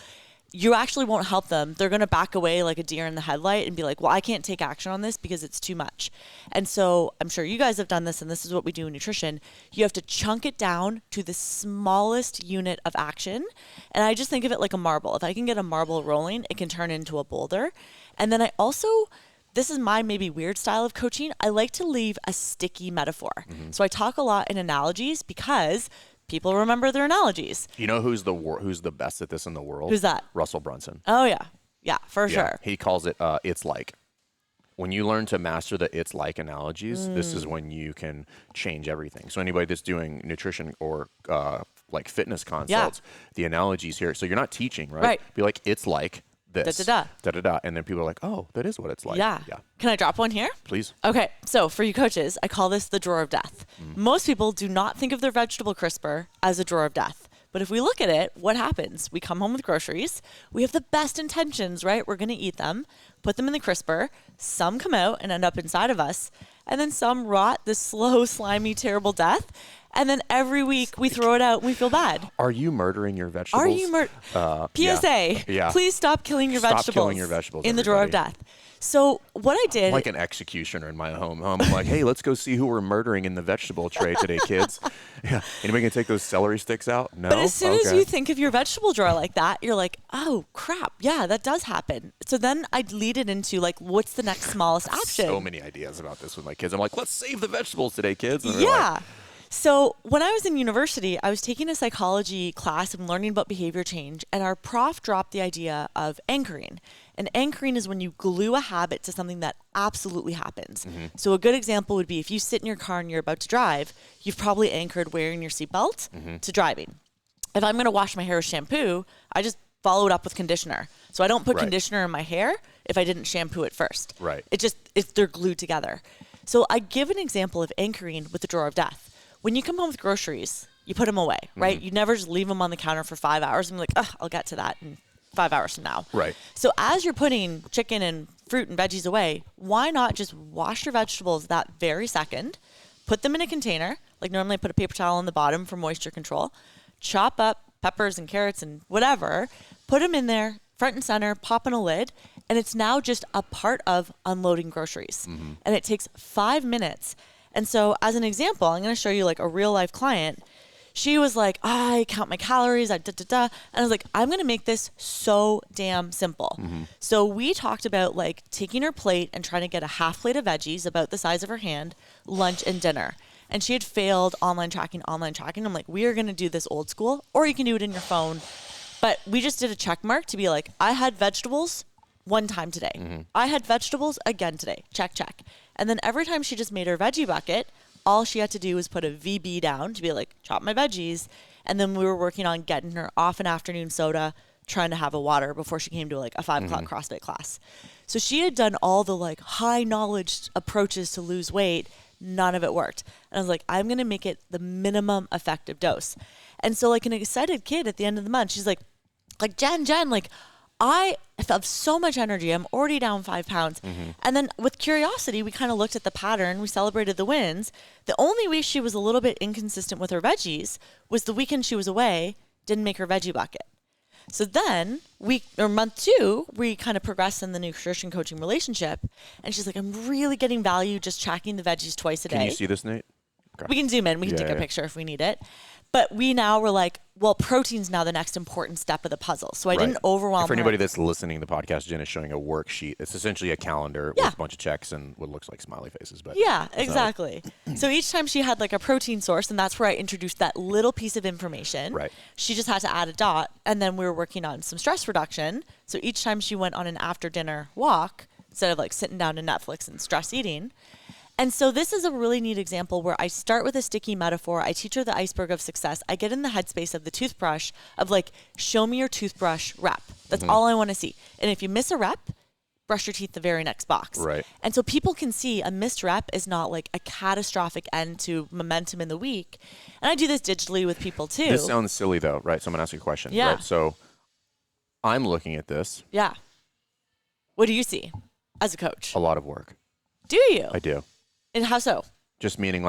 you actually won't help them. They're going to back away like a deer in the headlight and be like, well, I can't take action on this because it's too much. And so I'm sure you guys have done this, and this is what we do in nutrition. You have to chunk it down to the smallest unit of action. And I just think of it like a marble. If I can get a marble rolling, it can turn into a boulder. And then I also, this is my maybe weird style of coaching, I like to leave a sticky metaphor. So I talk a lot in analogies because people remember their analogies. You know who's the best at this in the world? Who's that? Russell Brunson. Oh, yeah. Yeah, for sure. He calls it it's like. When you learn to master the it's like analogies, this is when you can change everything. So anybody that's doing nutrition or like fitness consults, the analogies here. So you're not teaching, right? Right. Be like, it's like this. Da-da-da. And then people are like, oh, that is what it's like. Yeah. Can I drop one here? Please. Okay. So for you coaches, I call this the drawer of death. Most people do not think of their vegetable crisper as a drawer of death. But if we look at it, what happens? We come home with groceries. We have the best intentions, right? We're going to eat them, put them in the crisper. Some come out and end up inside of us. And then some rot this slow, slimy, terrible death. And then every week we throw it out and we feel bad. Are you murdering your vegetables? Are you PSA. Yeah. Please stop killing your Stop killing your vegetables in the drawer of death. So what I did, I'm like an executioner in my home. I'm like, hey, let's go see who we're murdering in the vegetable tray today, kids. Yeah. Anybody can take those celery sticks out? No. But as soon as you think of your vegetable drawer like that, you're like, oh crap, yeah, that does happen. So then I'd lead it into like, what's the next smallest action? So many ideas about this with my kids. I'm like, let's save the vegetables today, kids. And yeah. So when I was in university, I was taking a psychology class and learning about behavior change, and our prof dropped the idea of anchoring. And anchoring is when you glue a habit to something that absolutely happens. So a good example would be if you sit in your car and you're about to drive, you've probably anchored wearing your seatbelt to driving. If I'm going to wash my hair with shampoo, I just follow it up with conditioner. So I don't put conditioner in my hair if I didn't shampoo it first. Right. They're glued together. So I give an example of anchoring with the drawer of death. When you come home with groceries, you put them away, right? You never just leave them on the counter for 5 hours and be like, oh, I'll get to that in 5 hours from now. Right. So as you're putting chicken and fruit and veggies away, why not just wash your vegetables that very second, put them in a container, like normally I put a paper towel on the bottom for moisture control, chop up peppers and carrots and whatever, put them in there, front and center, pop in a lid, and it's now just a part of unloading groceries. And it takes 5 minutes. And so as an example, I'm going to show you like a real life client. She was like, I count my calories, And I was like, I'm going to make this so damn simple. So we talked about like taking her plate and trying to get a half plate of veggies about the size of her hand, lunch and dinner. And she had failed online tracking. I'm like, we are going to do this old school, or you can do it in your phone. But we just did a check mark to be like, I had vegetables 1 time today. I had vegetables again today. Check, check. And then every time she just made her veggie bucket, all she had to do was put a VB down to be like, chop my veggies. And then we were working on getting her off an afternoon soda, trying to have a water before she came to like a 5 o'clock CrossFit class. So she had done all the like high knowledge approaches to lose weight. None of it worked. And I was like, I'm going to make it the minimum effective dose. And so like an excited kid at the end of the month, she's like Jen, like I have so much energy. I'm already down 5 pounds. And then with curiosity, we kind of looked at the pattern. We celebrated the wins. The only week she was a little bit inconsistent with her veggies was the weekend she was away, didn't make her veggie bucket. So then month 2, we kind of progressed in the nutrition coaching relationship. And she's like, I'm really getting value just tracking the veggies twice a day. Can you see this, Nate? Okay. We can zoom in. We can take a picture if we need it. But we now were like, well, protein's now the next important step of the puzzle. So I didn't overwhelm her. For anybody that's listening to the podcast, Jen is showing a worksheet. It's essentially a calendar with a bunch of checks and what looks like smiley faces. But yeah, exactly. So each time she had like a protein source, and that's where I introduced that little piece of information. Right. She just had to add a dot, and then we were working on some stress reduction. So each time she went on an after dinner walk, instead of like sitting down to Netflix and stress eating. And so this is a really neat example where I start with a sticky metaphor. I teach her the iceberg of success. I get in the headspace of the toothbrush of like, show me your toothbrush rep. That's all I want to see. And if you miss a rep, brush your teeth the very next box. Right. And so people can see a missed rep is not like a catastrophic end to momentum in the week. And I do this digitally with people too. This sounds silly though, right? So I'm going to ask you a question. Yeah. Right? So I'm looking at this. Yeah. What do you see as a coach? A lot of work. Do you? I do. And how so? Just meaning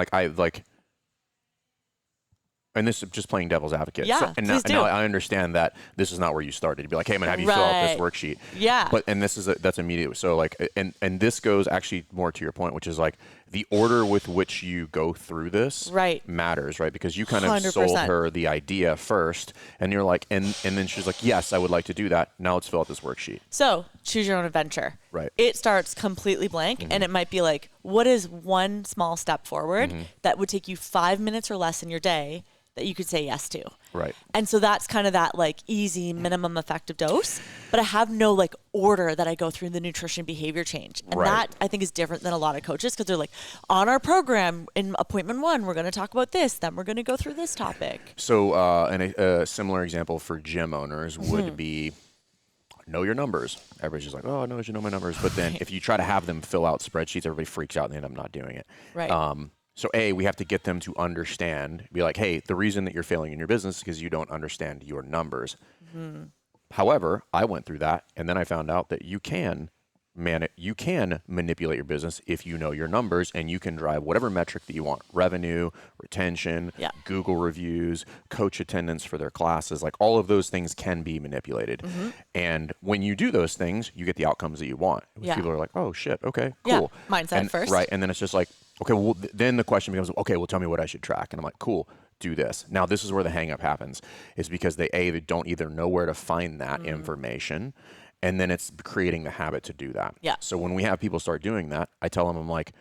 And this is just playing devil's advocate. Yeah, so, and now I understand that this is not where you started. You'd be like, hey, man, have you fill out this worksheet? Yeah. And this is that's immediate. So like, and this goes actually more to your point, which is like the order with which you go through this matters, right? Because you kind of 100%. sold her the idea first, and you're like, and then she's like, yes, I would like to do that. Now let's fill out this worksheet. So choose your own adventure. Right. It starts completely blank, and it might be like, what is one small step forward that would take you 5 minutes or less in your day that you could say yes to? Right. And so that's kind of that like easy minimum effective dose, but I have no like order that I go through the nutrition behavior change. And that I think is different than a lot of coaches, because they're like, on our program in appointment 1, we're going to talk about this, then we're going to go through this topic. So a similar example for gym owners would be know your numbers. Everybody's just like, oh, no, I should know my numbers. But then if you try to have them fill out spreadsheets, everybody freaks out and they end up not doing it. Right. So we have to get them to understand, be like, hey, the reason that you're failing in your business is because you don't understand your numbers. However, I went through that, and then I found out that you can manipulate your business if you know your numbers, and you can drive whatever metric that you want: revenue, retention, Google reviews, coach attendance for their classes. Like all of those things can be manipulated. And when you do those things, you get the outcomes that you want. People are like, oh shit, okay, cool. Mindset first. Right. And then it's just like, okay, well, then the question becomes, okay, well, tell me what I should track. And I'm like, cool, do this. Now, this is where the hang up happens, is because they don't either know where to find that information, and then it's creating the habit to do that. Yeah. So when we have people start doing that, I tell them, I'm like,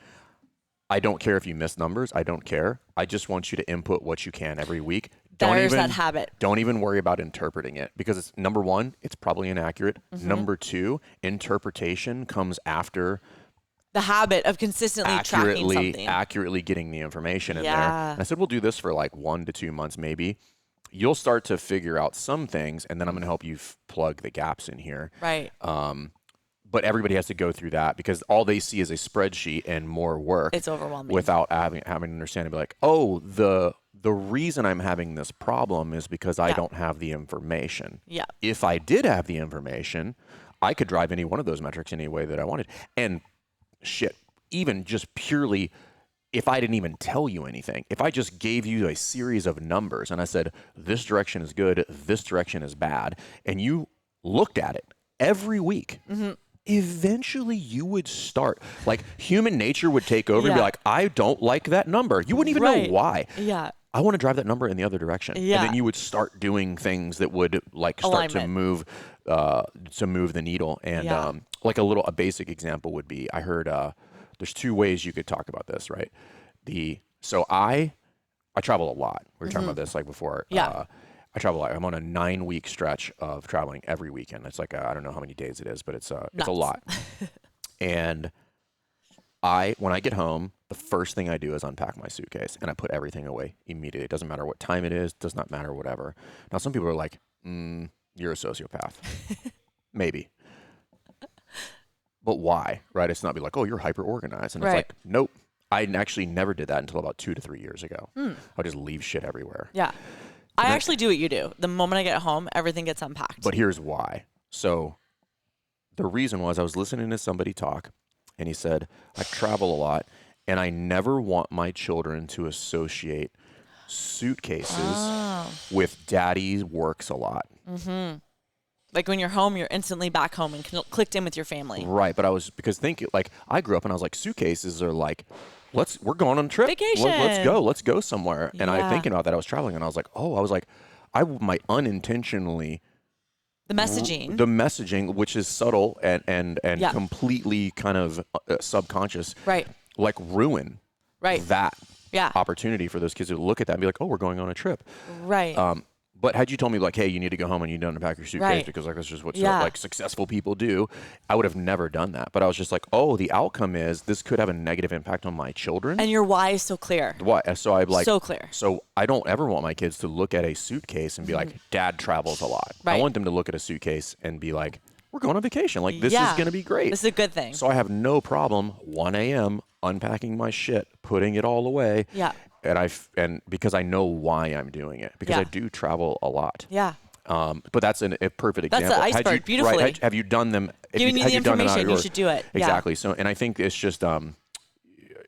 I don't care if you miss numbers. I don't care. I just want you to input what you can every week. There's that habit. Don't even worry about interpreting it, because it's number one, it's probably inaccurate. Number two, interpretation comes after the habit of consistently tracking something. Accurately getting the information in there. And I said, we'll do this for like 1 to 2 months, maybe. You'll start to figure out some things, and then I'm going to help you plug the gaps in here. Right. But everybody has to go through that, because all they see is a spreadsheet and more work. It's overwhelming. Without having to understand and be like, oh, the reason I'm having this problem is because I don't have the information. Yeah. If I did have the information, I could drive any one of those metrics any way that I wanted. And shit, even just purely, if I didn't even tell you anything, if I just gave you a series of numbers and I said, this direction is good, this direction is bad, and you looked at it every week, eventually you would start, like human nature would take over and be like, I don't like that number. You wouldn't even know why. Yeah. I want to drive that number in the other direction. Yeah. And then you would start doing things that would like start to move the needle. And like a basic example would be, I heard there's 2 ways you could talk about this, right? So I travel a lot. We were talking about this like before. I travel a lot. I'm on a 9-week stretch of traveling every weekend. It's like I don't know how many days it is, but it's a lot. And when I get home, the first thing I do is unpack my suitcase and I put everything away immediately. It doesn't matter what time it is, does not matter whatever. Now, some people are like, you're a sociopath. Maybe. But why, right? It's not be like, oh, you're hyper organized. And it's like, nope. I actually never did that until about 2 to 3 years ago. I'll just leave shit everywhere. Yeah. I actually do what you do. The moment I get home, everything gets unpacked. But here's why. So the reason was I was listening to somebody talk, and he said, I travel a lot, and I never want my children to associate suitcases with daddy works a lot. Like when you're home, you're instantly back home and clicked in with your family. Right. But I grew up and I was like, suitcases are like, we're going on a trip. Vacation. Let's go somewhere. And I thinking about that, I was traveling and I was like, I might unintentionally. The messaging, which is subtle and completely kind of subconscious. Right. Like ruin. Right. That opportunity for those kids to look at that and be like, oh, we're going on a trip. Right. But had you told me like, hey, you need to go home and you don't unpack your suitcase because like that's just what like successful people do, I would have never done that. But I was just like, oh, the outcome is this could have a negative impact on my children. And your why is so clear. Why? So I'm like, so clear. So I don't ever want my kids to look at a suitcase and be like, Dad travels a lot. Right. I want them to look at a suitcase and be like, we're going on vacation. Like this is going to be great. This is a good thing. So I have no problem 1 a.m. unpacking my shit, putting it all away. Yeah. And because I know why I'm doing it, because I do travel a lot. Yeah. But that's a perfect example. That's the iceberg, beautifully. Right, have you done them? Giving you the information, you should do it. Exactly. So, and I think it's just,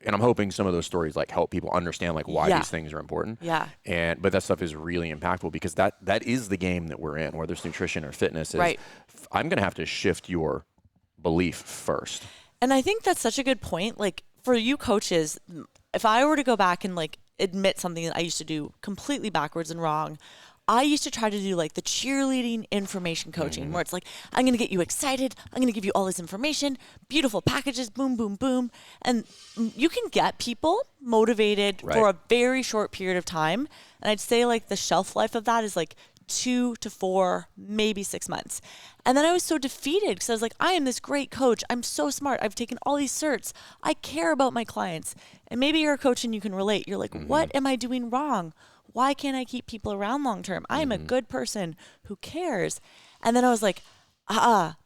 and I'm hoping some of those stories like help people understand like why these things are important. Yeah. But that stuff is really impactful because that is the game that we're in, whether it's nutrition or fitness. Is I'm going to have to shift your belief first. And I think that's such a good point. Like for you coaches, if I were to go back and like admit something that I used to do completely backwards and wrong, I used to try to do like the cheerleading information coaching where it's like, I'm going to get you excited. I'm going to give you all this information, beautiful packages, boom, boom, boom. And you can get people motivated for a very short period of time. And I'd say like the shelf life of that is like 2 to 4, maybe 6 months. And then I was so defeated because I was like, I am this great coach. I'm so smart. I've taken all these certs. I care about my clients. And maybe you're a coach and you can relate. You're like, what am I doing wrong? Why can't I keep people around long term? I'm a good person who cares. And then I was like,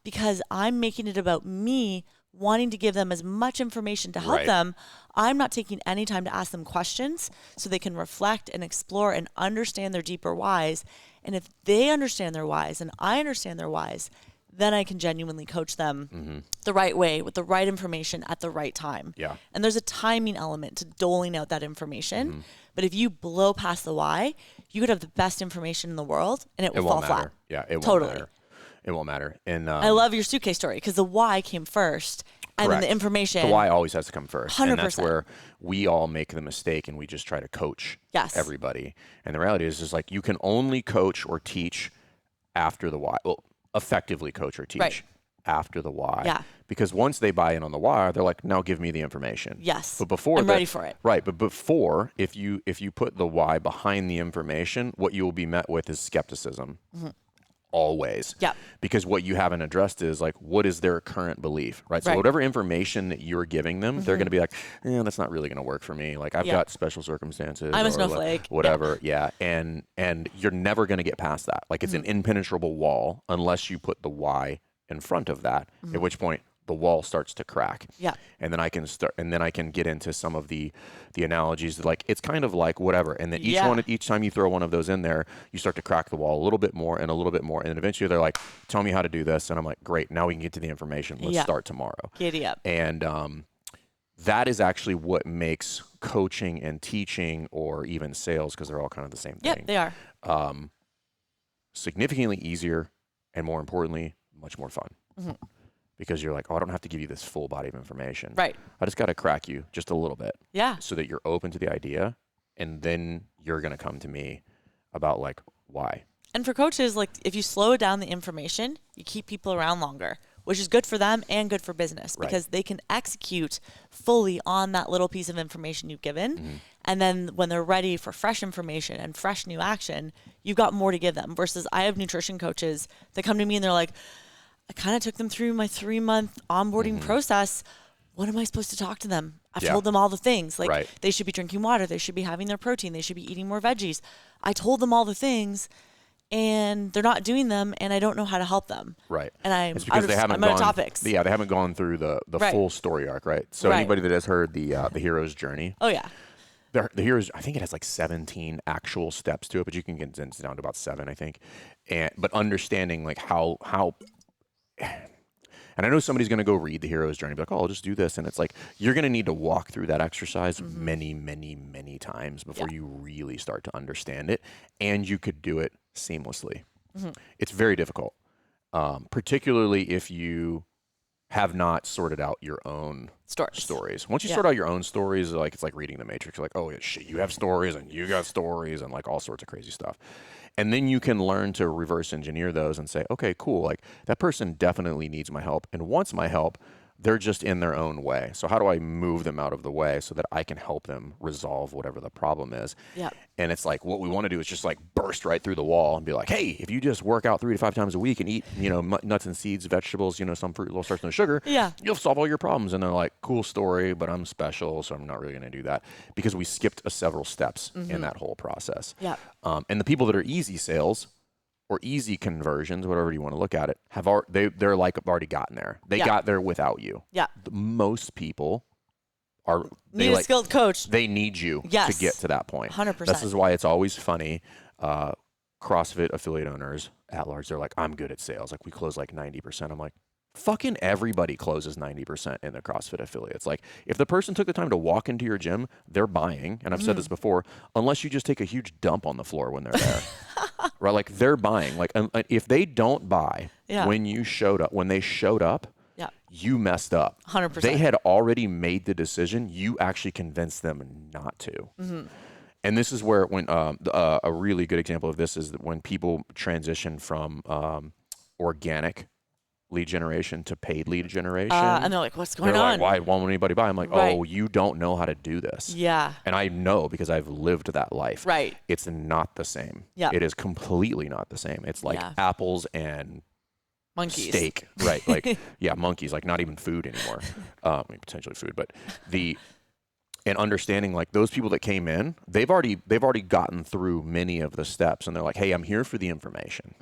because I'm making it about me wanting to give them as much information to help them. I'm not taking any time to ask them questions so they can reflect and explore and understand their deeper whys. And if they understand their whys and I understand their whys, then I can genuinely coach them the right way with the right information at the right time. Yeah. And there's a timing element to doling out that information. But if you blow past the why, you could have the best information in the world and it will fall flat. Yeah, it won't matter. It won't matter. And I love your suitcase story because the why came first. And then the information. The why always has to come first. 100%. And that's where we all make the mistake and we just try to coach everybody. And the reality is like you can only coach or teach after the why. Well, effectively coach or teach after the why. Yeah. Because once they buy in on the why, they're like, now give me the information. Yes. But before I'm ready for it. Right. But before, if you put the why behind the information, what you will be met with is skepticism. Always. Yeah. Because what you haven't addressed is like, what is their current belief, right? So whatever information that you're giving them, they're going to be like, that's not really going to work for me. Like I've got special circumstances. I'm a snowflake. Like, whatever. Yeah. And you're never going to get past that. Like it's an impenetrable wall unless you put the why in front of that, at which point the wall starts to crack. Yeah. And then I can get into some of the analogies that like it's kind of like whatever. And then each time you throw one of those in there, you start to crack the wall a little bit more and a little bit more. And then eventually they're like, tell me how to do this. And I'm like, great, now we can get to the information. Let's start tomorrow. Giddy up. And that is actually what makes coaching and teaching or even sales, because they're all kind of the same thing. Yep, they are. Significantly easier and more importantly, much more fun. Because you're like, I don't have to give you this full body of information. Right. I just got to crack you just a little bit. Yeah. So that you're open to the idea, and then you're going to come to me about like why. And for coaches, like if you slow down the information, you keep people around longer, which is good for them and good for business because they can execute fully on that little piece of information you've given. And then when they're ready for fresh information and fresh new action, you've got more to give them. Versus I have nutrition coaches that come to me and they're like, I kind of took them through my 3-month onboarding process. What am I supposed to talk to them? I've told them all the things. Like they should be drinking water. They should be having their protein. They should be eating more veggies. I told them all the things and they're not doing them and I don't know how to help them. Right. And I'm out of topics. Yeah, they haven't gone through the full story arc, right? So anybody that has heard the hero's journey. Oh, yeah. The hero's, I think it has like 17 actual steps to it, but you can condense it down to about 7, I think. But understanding like how and I know somebody's going to go read the hero's journey, be like, oh, I'll just do this. And it's like, you're going to need to walk through that exercise many, many, many times before you really start to understand it. And you could do it seamlessly. It's very difficult, particularly if you have not sorted out your own stories. Once you sort out your own stories, like it's like reading the Matrix. You're like, oh, yeah, shit, you have stories and you got stories and like all sorts of crazy stuff. And then you can learn to reverse engineer those and say, okay, cool. Like that person definitely needs my help and wants my help. They're just in their own way. So how do I move them out of the way so that I can help them resolve whatever the problem is? Yeah. And it's like, what we want to do is just like burst right through the wall and be like, hey, if you just work out 3 to 5 times a week and eat, nuts and seeds, vegetables, some fruit, little starch, no sugar, you'll solve all your problems. And they're like, cool story, but I'm special, so I'm not really going to do that, because we skipped several steps in that whole process. Yeah. And the people that are easy sales or easy conversions, whatever you want to look at it, they're like already gotten there. They got there without you. Yeah. Most people need a skilled coach. They need you to get to that point. 100%. This is why it's always funny. CrossFit affiliate owners at large, they're like, I'm good at sales. Like we close like 90%. I'm like, fucking everybody closes 90% in the CrossFit affiliates. Like if the person took the time to walk into your gym, they're buying. And I've said this before, unless you just take a huge dump on the floor when they're there, right? Like they're buying. Like if they don't buy when they showed up, you messed up. 100%. They had already made the decision. You actually convinced them not to. And this is where when a really good example of this is that when people transition from organic lead generation to paid lead generation. And they're like, what's going on? Like, why won't anybody buy? I'm like, Right. oh, you don't know how to do this. Yeah. And I know because I've lived that life. Right. It's not the same. Yeah. It is completely not the same. It's like apples and monkeys. Steak. Right. Like, monkeys, like not even food anymore. I mean, potentially food, but and understanding like those people that came in, they've already gotten through many of the steps and they're like, hey, I'm here for the information.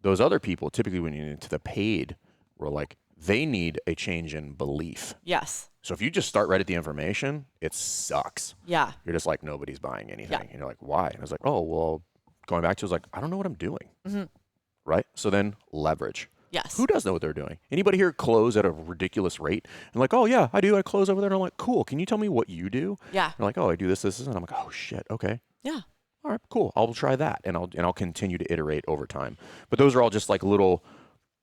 Those other people, typically when you get into the paid, were like, they need a change in belief. Yes. So if you just start right at the information, it sucks. Yeah. You're just like, nobody's buying anything. And you're like, why? And I was like, oh, well, going back to it, I was like, I don't know what I'm doing. Right? So then leverage. Yes. Who does know what they're doing? Anybody here close at a ridiculous rate? And like, oh yeah, I do. I close over there. And I'm like, cool. Can you tell me what you do? Yeah. They're like, oh, I do this. And I'm like, oh shit. Okay. Yeah. All right, cool. I'll try that, and I'll continue to iterate over time. But those are all just like little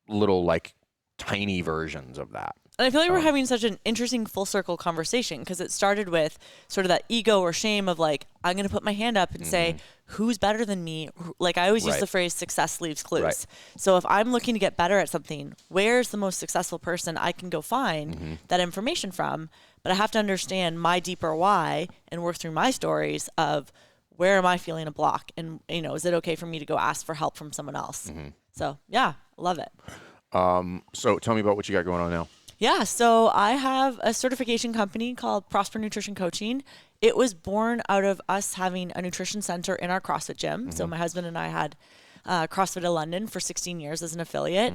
like tiny versions of that. And I feel like we're having such an interesting full circle conversation because it started with sort of that ego or shame of like, I'm going to put my hand up and say, who's better than me? Like I always use the phrase success leaves clues. Right. So if I'm looking to get better at something, where's the most successful person I can go find that information from? But I have to understand my deeper why and work through my stories of where am I feeling a block? And, is it okay for me to go ask for help from someone else? So, yeah, love it. So tell me about what you got going on now. Yeah, so I have a certification company called Prosper Nutrition Coaching. It was born out of us having a nutrition center in our CrossFit gym. So my husband and I had CrossFit in London for 16 years as an affiliate.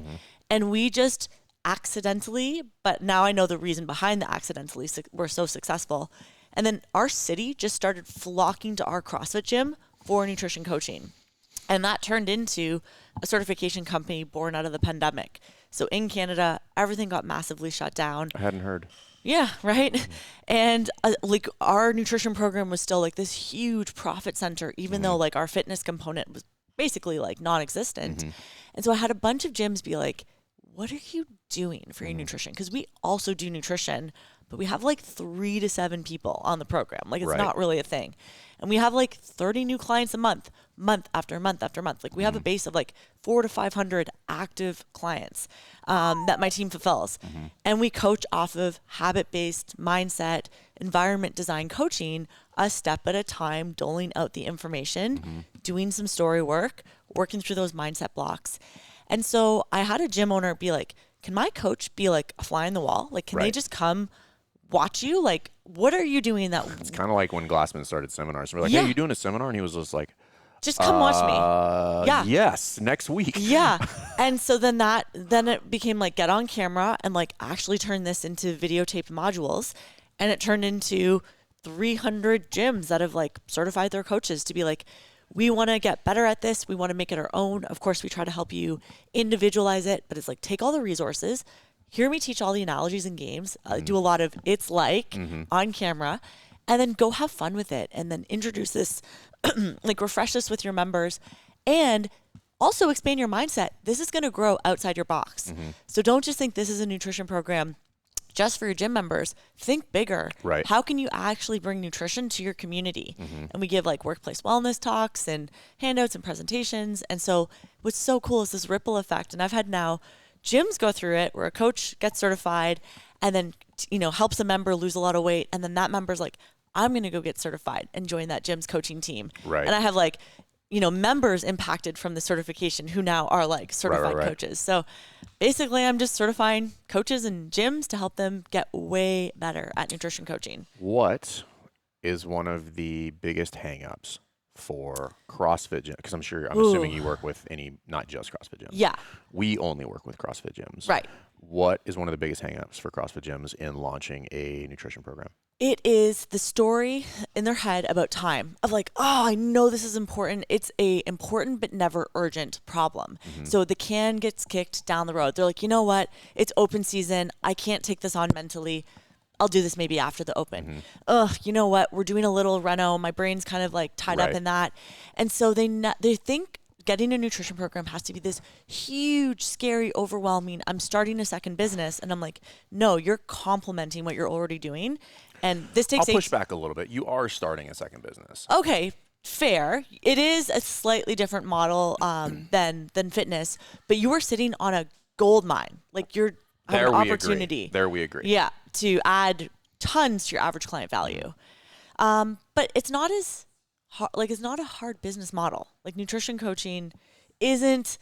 And we just accidentally, but now I know the reason behind the accidentally, we're so successful. And then our city just started flocking to our CrossFit gym for nutrition coaching. And that turned into a certification company born out of the pandemic. So in Canada, everything got massively shut down. I hadn't heard. Yeah, right. And like our nutrition program was still like this huge profit center, even though like our fitness component was basically like non-existent. And so I had a bunch of gyms be like, what are you doing for your nutrition? Because we also do nutrition, but we have like 3 to 7 people on the program. Like it's not really a thing. And we have like 30 new clients a month after month after month. Like we have a base of like 400 to 500 active clients that my team fulfills. And we coach off of habit-based mindset, environment design coaching, a step at a time, doling out the information, doing some story work, working through those mindset blocks. And so I had a gym owner be like, can my coach be like a fly in the wall? Like, can they just come watch you? Like, what are you doing that? It's kind of like when Glassman started seminars. We're like, hey, you doing a seminar? And he was just like, just come watch me. Yes, next week. Yeah. And so then it became like get on camera and like actually turn this into videotaped modules. And it turned into 300 gyms that have like certified their coaches to be like, we want to get better at this. We want to make it our own. Of course, we try to help you individualize it, but it's like take all the resources, hear me teach all the analogies and games, do a lot of it's like on camera, and then go have fun with it. And then introduce this, like refresh this with your members and also expand your mindset. This is going to grow outside your box. So don't just think this is a nutrition program just for your gym members. Think bigger. Right. How can you actually bring nutrition to your community? And we give like workplace wellness talks and handouts and presentations. And so what's so cool is this ripple effect. And I've had now gyms go through it where a coach gets certified and then, helps a member lose a lot of weight. And then that member's like, I'm going to go get certified and join that gym's coaching team. Right. And I have like, members impacted from the certification who now are like certified coaches. So basically I'm just certifying coaches and gyms to help them get way better at nutrition coaching. What is one of the biggest hangups for CrossFit gyms? Because I'm assuming you work with not just CrossFit gyms. Yeah. We only work with CrossFit gyms. Right. what is one of the biggest hangups for CrossFit gyms in launching a nutrition program? It is the story in their head about time of like, oh, I know this is important. It's a important but never urgent problem. So the can gets kicked down the road. They're like, you know what? It's open season. I can't take this on mentally. I'll do this maybe after the open. You know what? We're doing a little reno. My brain's kind of like tied up in that. And so they think getting a nutrition program has to be this huge, scary, overwhelming, I'm starting a second business. And I'm like, no, you're complementing what you're already doing. And this takes I'll push back a little bit. You are starting a second business. Okay, fair. It is a slightly different model than fitness, but you are sitting on a gold mine. Like you're having an opportunity. There we agree. Yeah, to add tons to your average client value. But it's not as hard, like it's not a hard business model. Like nutrition coaching isn't.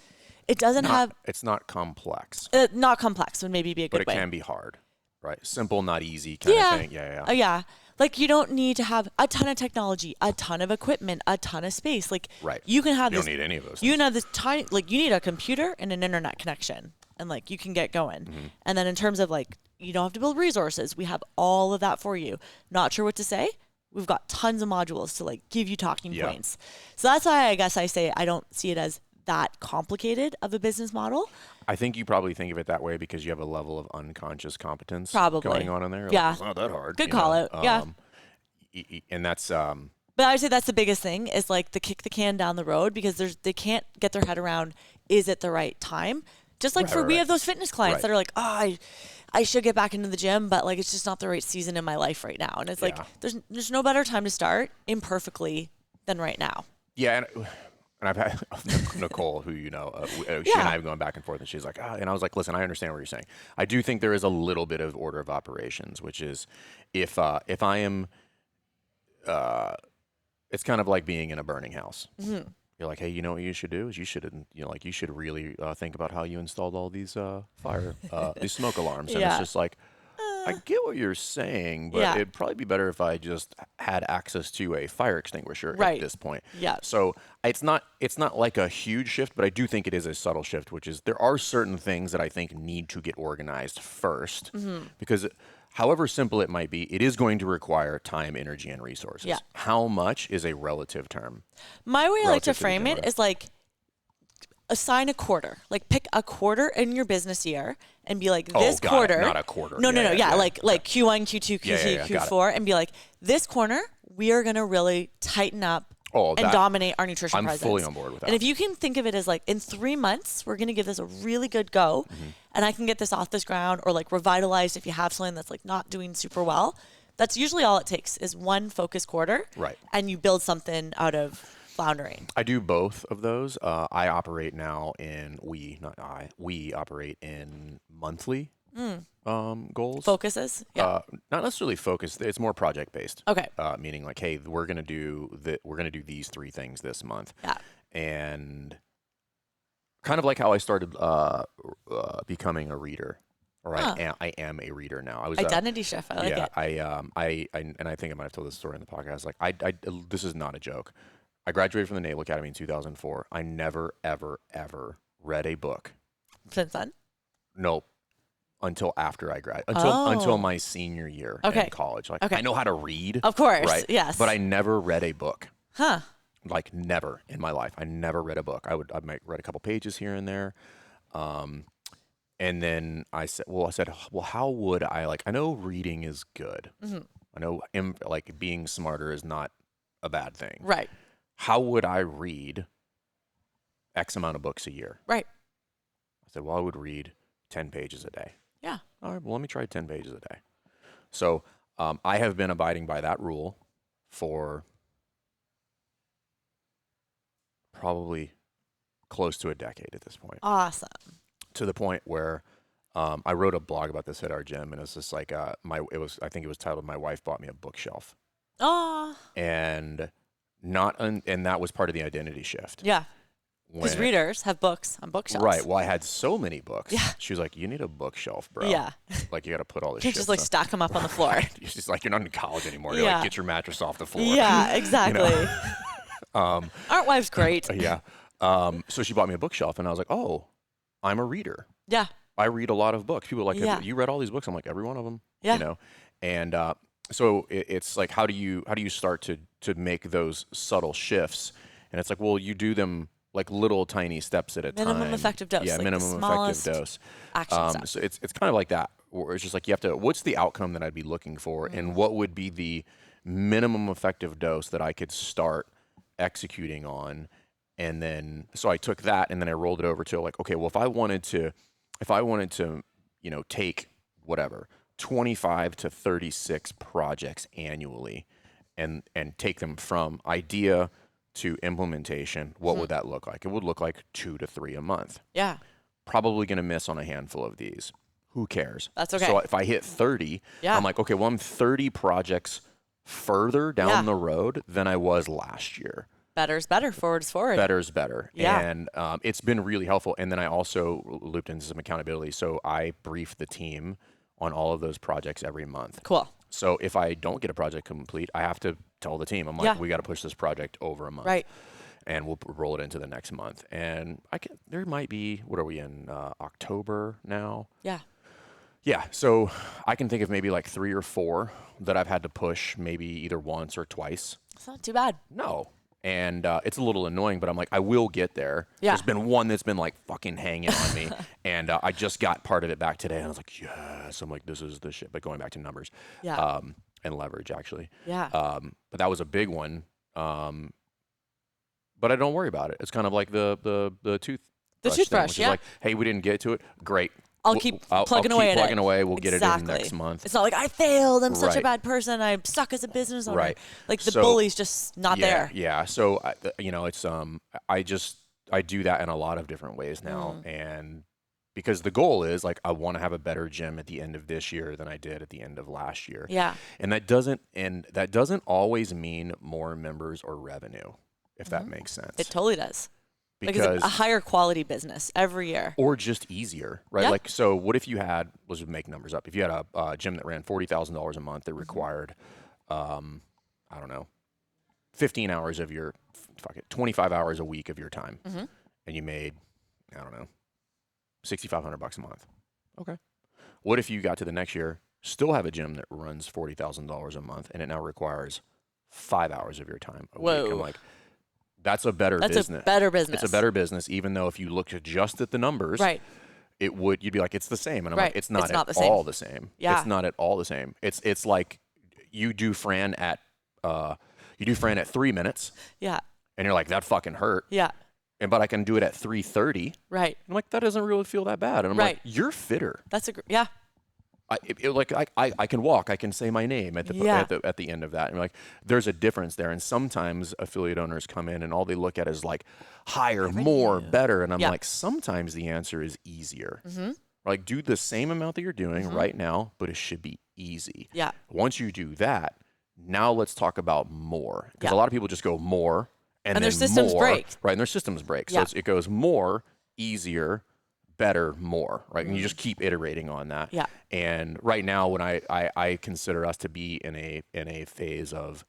It doesn't have. It's not complex. Not complex would maybe be a good way. But it can be hard. Right. Simple, not easy kind of thing. Yeah. Yeah. Like you don't need to have a ton of technology, a ton of equipment, a ton of space. Like you can have You don't need any of those. You can have this tiny, like you need a computer and an internet connection and like you can get going. And then in terms of like, you don't have to build resources. We have all of that for you. Not sure what to say? We've got tons of modules to like give you talking points. So that's why I guess I say I don't see it as that complicated of a business model. I think you probably think of it that way because you have a level of unconscious competence probably going on in there. Yeah. Like, it's not that hard. Good call out. Yeah. And that's but I would say that's the biggest thing is like the kick the can down the road because they can't get their head around, is it the right time? Just like we have those fitness clients that are like, oh, I should get back into the gym, but like it's just not the right season in my life right now. And it's like there's no better time to start imperfectly than right now. Yeah, and I've had Nicole, who you know, she and I have gone back and forth, and she's like, and I was like, listen, I understand what you're saying. I do think there is a little bit of order of operations, which is if I am, it's kind of like being in a burning house. You're like, hey, you know what you should do is you should really think about how you installed all these these smoke alarms, and it's just like. I get what you're saying, but it'd probably be better if I just had access to a fire extinguisher at this point. Yeah. So it's not like a huge shift, but I do think it is a subtle shift, which is there are certain things that I think need to get organized first, because however simple it might be, it is going to require time, energy, and resources. Yeah. How much is a relative term? My way I like to frame it is like assign a quarter, like pick a quarter in your business year and be like this quarter, not a quarter. No, like Q1, Q2, Q3, Q4, and be like this corner we are going to really tighten up and dominate our nutrition presence. I'm fully on board with that. And if you can think of it as like in 3 months, we're going to give this a really good go and I can get this off this ground or like revitalized if you have something that's like not doing super well. That's usually all it takes is one focus quarter. Right. And you build something out of floundering. I do both of those. I operate now we operate in monthly goals. Focuses? Yeah. Not necessarily focused. It's more project based. Okay. Meaning like, hey, we're gonna do these 3 things this month. Yeah. And kind of like how I started becoming a reader. Or I am a reader now. I was identity shift. I like it. I think I might have told this story in the podcast. Like I this is not a joke. I graduated from the Naval Academy in 2004. I never, ever, ever read a book. Since then? Nope. Until after I graduated. Until my senior year in college. Like I know how to read. Of course. Right? Yes. But I never read a book. Huh. Like never in my life. I never read a book. I might read a couple pages here and there. And then I said, how would I know reading is good. I know being smarter is not a bad thing. Right. How would I read X amount of books a year? Right. I said, I would read 10 pages a day. Yeah. All right, let me try 10 pages a day. So I have been abiding by that rule for probably close to a decade at this point. Awesome. To the point where I wrote a blog about this at our gym, and it's just like I think it was titled "My Wife Bought Me a Bookshelf." Oh. And that was part of the identity shift. Yeah. Because readers have books on bookshelves. Right. Well, I had so many books. Yeah. She was like, you need a bookshelf, bro. Yeah. Like, you got to put all this shit. You can't just stack them up on the floor. It's just like, you're not in college anymore. You're like, get your mattress off the floor. Yeah, exactly. Aren't wives great? Yeah. So she bought me a bookshelf, and I was like, oh, I'm a reader. Yeah. I read a lot of books. People are like, Yeah. you read all these books? I'm like, every one of them. Yeah. You know, and so it's like, how do you start to make those subtle shifts? And it's like, well, you do them like little tiny steps at a time. Minimum effective dose. Yeah, like minimum the effective dose. Action step. So it's kind of like that, where it's just like you have to. What's the outcome that I'd be looking for, and what would be the minimum effective dose that I could start executing on? And then, so I took that and then I rolled it over to like, okay, well, if I wanted to, you know, take whatever 25 to 36 projects annually, and take them from idea to implementation, what would that look like? It would look like 2 to 3 a month. Yeah. Probably going to miss on a handful of these. Who cares? That's okay. So if I hit 30, I'm like, okay, well, I'm 30 projects further down the road than I was last year. Better's better. Forward's forward. Better's better. Yeah. And it's been really helpful. And then I also looped into some accountability. So I brief the team on all of those projects every month. Cool. So if I don't get a project complete, I have to tell the team, I'm like, we got to push this project over a month. Right. And we'll roll it into the next month. And there might be, what are we in, October now? Yeah. Yeah. So I can think of maybe like 3 or 4 that I've had to push maybe either once or twice. It's not too bad. No. And it's a little annoying, but I'm like, I will get there. Yeah. There's been one that's been like fucking hanging on me. And I just got part of it back today. And I was like, yes. I'm like, this is the shit. But going back to numbers. Yeah. And leverage, actually. Yeah. But that was a big one. But I don't worry about it. It's kind of like the toothbrush. The toothbrush, thing, which is like, hey, we didn't get to it. Great. I'll keep plugging away at it. Plugging away. We'll get it in next month. It's not like I failed. I'm such a Right. bad person. I suck as a business owner. Right. Like the So- bully's just not there. Yeah. So you know, it's I do that in a lot of different ways now, and because the goal is like I want to have a better gym at the end of this year than I did at the end of last year. Yeah. And that doesn't always mean more members or revenue, if that makes sense. It totally does. Like Because it's a higher quality business every year. or just easier, right? Yeah. Like, so what if you had, let's just make numbers up. If you had a gym that ran $40,000 a month that required, I don't know, 15 hours of your, 25 hours a week of your time, and you made, I don't know, $6,500 a month. Okay. What if you got to the next year, still have a gym that runs $40,000 a month, and it now requires 5 hours of your time a week? I'm like, that's a better business. That's a better business. It's a better business, even though if you look just at the numbers, Right. you'd be like, it's the same. And I'm Right. like, it's not the at same. all the same. Yeah. It's not at all the same. It's like you do Fran at 3 minutes, Yeah. and you're like, that fucking hurt. Yeah. But I can do it at 3:30. Right. I'm like, that doesn't really feel that bad. And I'm Right. like, you're fitter. That's yeah. I can walk. I can say my name at Yeah. at the end of that. And like, there's a difference there. And sometimes affiliate owners come in and all they look at is like higher, more, better. And I'm Yeah. like, sometimes the answer is easier. Like, do the same amount that you're doing right now, but it should be easy. Yeah. Once you do that, now let's talk about more. Because Yeah. a lot of people just go more and then their systems more, break. right? And their systems break. Yeah. So it goes more, easier, better, more, right? And you just keep iterating on that. Yeah. And right now, when I consider us to be in a phase of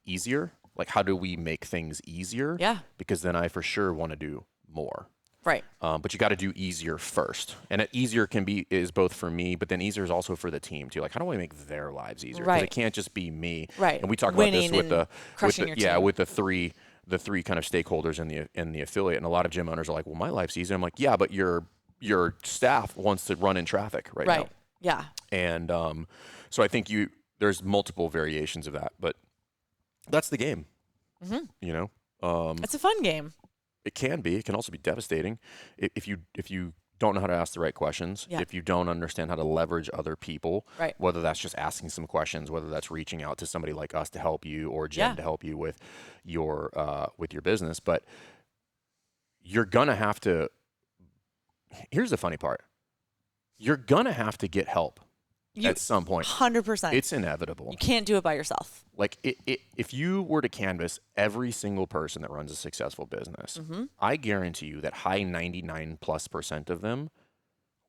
easier, like how do we make things easier? Yeah. Because then I for sure want to do more. Right. But you got to do easier first, and easier is both for me, but then easier is also for the team too. Like, how do I make their lives easier? Because Right. it can't just be me. Right. And we talk Winning about this and crushing your team. with the three kind of stakeholders in the affiliate, and a lot of gym owners are like, well, my life's easy. I'm like, yeah, but your staff wants to run in traffic right now. Yeah. And so I think there's multiple variations of that, but that's the game. You know, It's a fun game. it can be. It can also be devastating if you don't know how to ask the right questions. Yeah. If you don't understand how to leverage other people, Right. whether that's just asking some questions, whether that's reaching out to somebody like us to help you or Jen Yeah. to help you with your business, but you're gonna have to. Here's the funny part: you're gonna have to get help at some point. 100%. It's inevitable. You can't do it by yourself. Like if you were to canvass every single person that runs a successful business, I guarantee you that high 99+% of them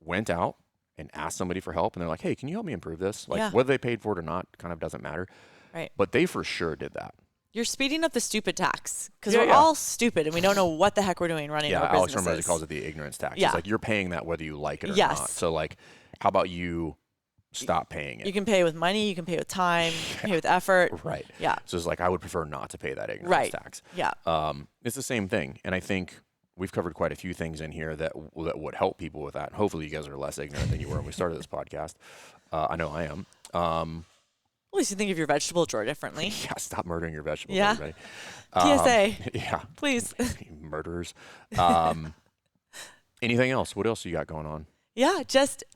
went out and asked somebody for help, and they're like, "Hey, can you help me improve this?" Like Yeah. whether they paid for it or not, kind of doesn't matter. Right. But they for sure did that. You're speeding up the stupid tax because we're all stupid and we don't know what the heck we're doing running our businesses. Alex Ramirez calls it the ignorance tax. Yeah. It's like you're paying that whether you like it or not. So like, how about you stop paying it? You can pay with money, you can pay with time, you can pay with effort. Right. Yeah. So it's like, I would prefer not to pay that ignorance tax. Yeah. It's the same thing. And I think we've covered quite a few things in here that would help people with that. And hopefully you guys are less ignorant than you were when we started this podcast. I know I am. At least you think of your vegetable drawer differently. Yeah, stop murdering your vegetables, yeah. everybody. PSA. Yeah. Please. Murderers. Anything else? What else you got going on? Yeah,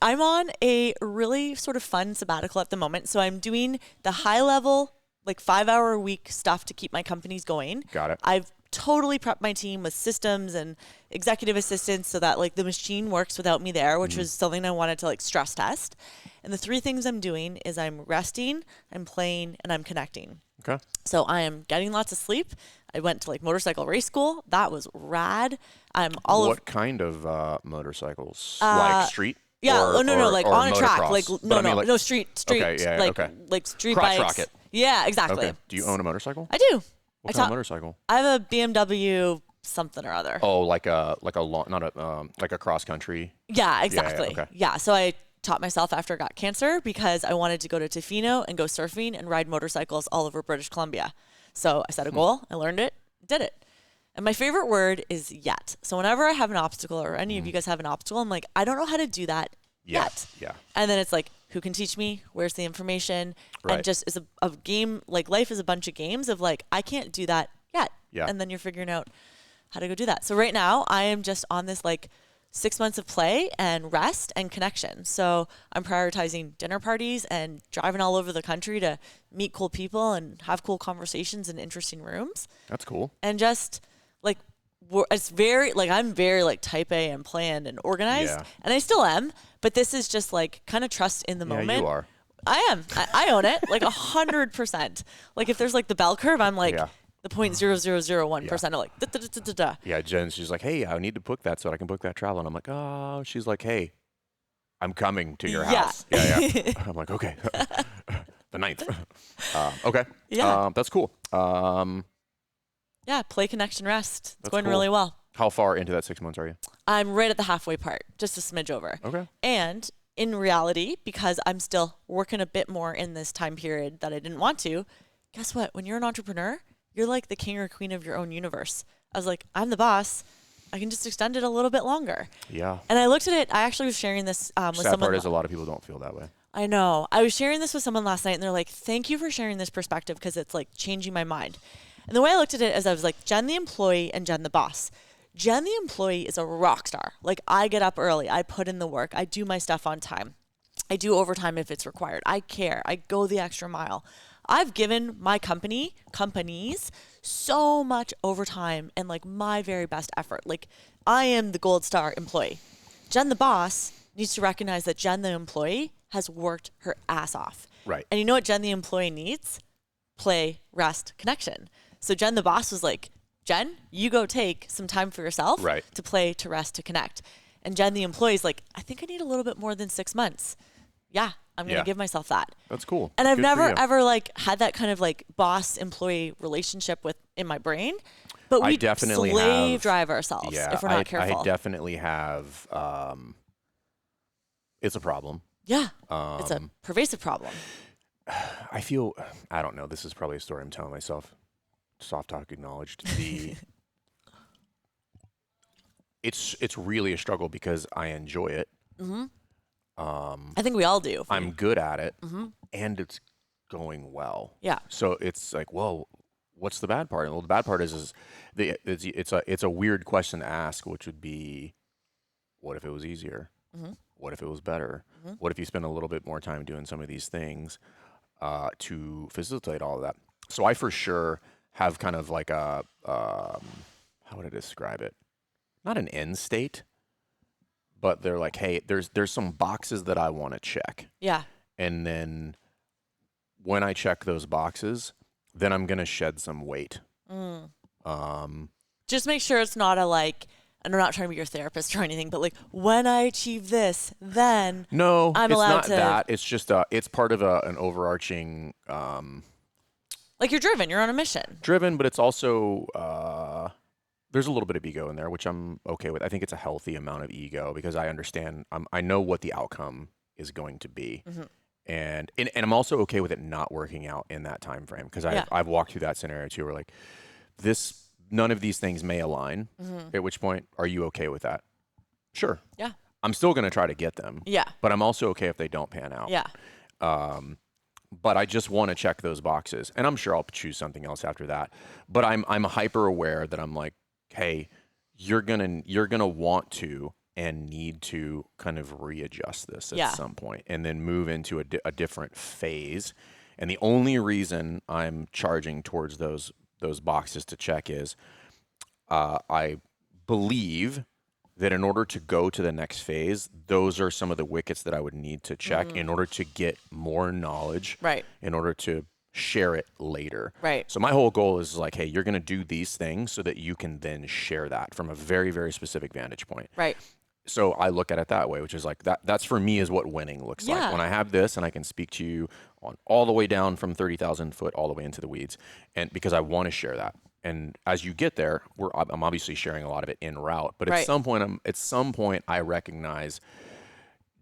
I'm on a really sort of fun sabbatical at the moment. So I'm doing the high level, like 5-hour a week stuff to keep my companies going. Got it. I've totally prepped my team with systems and executive assistants so that like the machine works without me there, which was something I wanted to like stress test. And the 3 things I'm doing is I'm resting, I'm playing, and I'm connecting. Okay. So I am getting lots of sleep. I went to like motorcycle race school. That was rad. What kind of motorcycles? Like street? Yeah. Or, no, like or on a track. Like no street. Okay, yeah, like okay. like street Crotch bikes. rocket. Yeah, exactly. Okay. Do you own a motorcycle? I do. What kind of motorcycle? I have a BMW something or other. Oh, like a long, not a like a cross country. Yeah, exactly. Yeah, okay. Yeah, so I taught myself after I got cancer because I wanted to go to Tofino and go surfing and ride motorcycles all over British Columbia. So I set a goal, I learned it, did it. And my favorite word is yet. So whenever I have an obstacle or any of you guys have an obstacle, I'm like, I don't know how to do that yet. Yeah. And then it's like, who can teach me? Where's the information? Right. And just is a game, like life is a bunch of games of like, I can't do that yet. Yeah. And then you're figuring out how to go do that. So right now I am just on this like 6 months of play and rest and connection. So I'm prioritizing dinner parties and driving all over the country to meet cool people and have cool conversations in interesting rooms. That's cool. And just like, it's very, like, I'm very like type A and planned and organized. Yeah. And I still am, but this is just like kind of trust in the moment. Yeah, you are. I am. I own it like 100%. Like if there's like the bell curve, I'm like, the 0.0001% of like da-da-da-da-da. Yeah, Jen, she's like, hey, I need to book that so I can book that travel. And I'm like, oh, she's like, hey, I'm coming to your house. Yeah. I'm like, okay. The 9th. Okay. Yeah. That's cool. Yeah, play, connection, rest. It's going cool. really well. How far into that 6 months are you? I'm right at the halfway part, just a smidge over. Okay. And in reality, because I'm still working a bit more in this time period that I didn't want to, guess what? When you're an entrepreneur, you're like the king or queen of your own universe. I was like, I'm the boss. I can just extend it a little bit longer. Yeah. And I looked at it. I actually was sharing this with someone. Sad part is a lot of people don't feel that way. I know. I was sharing this with someone last night, and they're like, thank you for sharing this perspective because it's like changing my mind. And the way I looked at it is I was like, Jen the employee and Jen the boss. Jen the employee is a rock star. Like, I get up early. I put in the work. I do my stuff on time. I do overtime if it's required. I care. I go the extra mile. I've given my companies so much overtime and like my very best effort. Like, I am the gold star employee. Jen the boss needs to recognize that Jen the employee has worked her ass off. Right. And you know what Jen the employee needs? Play, rest, connection. So Jen the boss was like, Jen, you go take some time for yourself to play, to rest, to connect. And Jen the employee is like, I think I need a little bit more than 6 months. Yeah, I'm going to give myself that. That's cool. And I've never ever like had that kind of like boss employee relationship in my brain. But we definitely slave drive ourselves if we're not careful. I definitely have. It's a problem. Yeah, it's a pervasive problem. I feel, I don't know, this is probably a story I'm telling myself. Soft talk acknowledged. It's really a struggle because I enjoy it. Mm-hmm. I think we all do. I'm good at it, and it's going well. Yeah. So it's like, whoa, what's the bad part? Well, the bad part is it's a weird question to ask, which would be, what if it was easier? Mm-hmm. What if it was better? Mm-hmm. What if you spend a little bit more time doing some of these things to facilitate all of that? So I for sure have kind of like a how would I describe it? Not an end state, but they're like, hey, there's some boxes that I want to check. Yeah. And then when I check those boxes, then I'm gonna shed some weight. Just make sure it's not a like, and I'm not trying to be your therapist or anything, but like, when I achieve this, then I'm allowed to. It's not that. It's just it's part of an overarching Like you're driven. You're on a mission. Driven, but it's also there's a little bit of ego in there, which I'm okay with. I think it's a healthy amount of ego because I understand. I know what the outcome is going to be. And I'm also okay with it not working out in that time frame because I've walked through that scenario too where like none of these things may align, at which point are you okay with that? Sure. Yeah. I'm still going to try to get them. Yeah. But I'm also okay if they don't pan out. Yeah. But I just want to check those boxes and I'm sure I'll choose something else after that. But I'm hyper aware that I'm like, hey, you're going to want to and need to kind of readjust this at some point and then move into a different phase. And the only reason I'm charging towards those boxes to check is I believe that in order to go to the next phase, those are some of the wickets that I would need to check in order to get more knowledge, in order to share it later. Right. So my whole goal is like, hey, you're going to do these things so that you can then share that from a very, very specific vantage point. Right. So I look at it that way, which is like that's for me is what winning looks like. When I have this and I can speak to you on all the way down from 30,000 foot all the way into the weeds, and because I want to share that. And as you get there, I'm obviously sharing a lot of it en route, but at some point I recognize,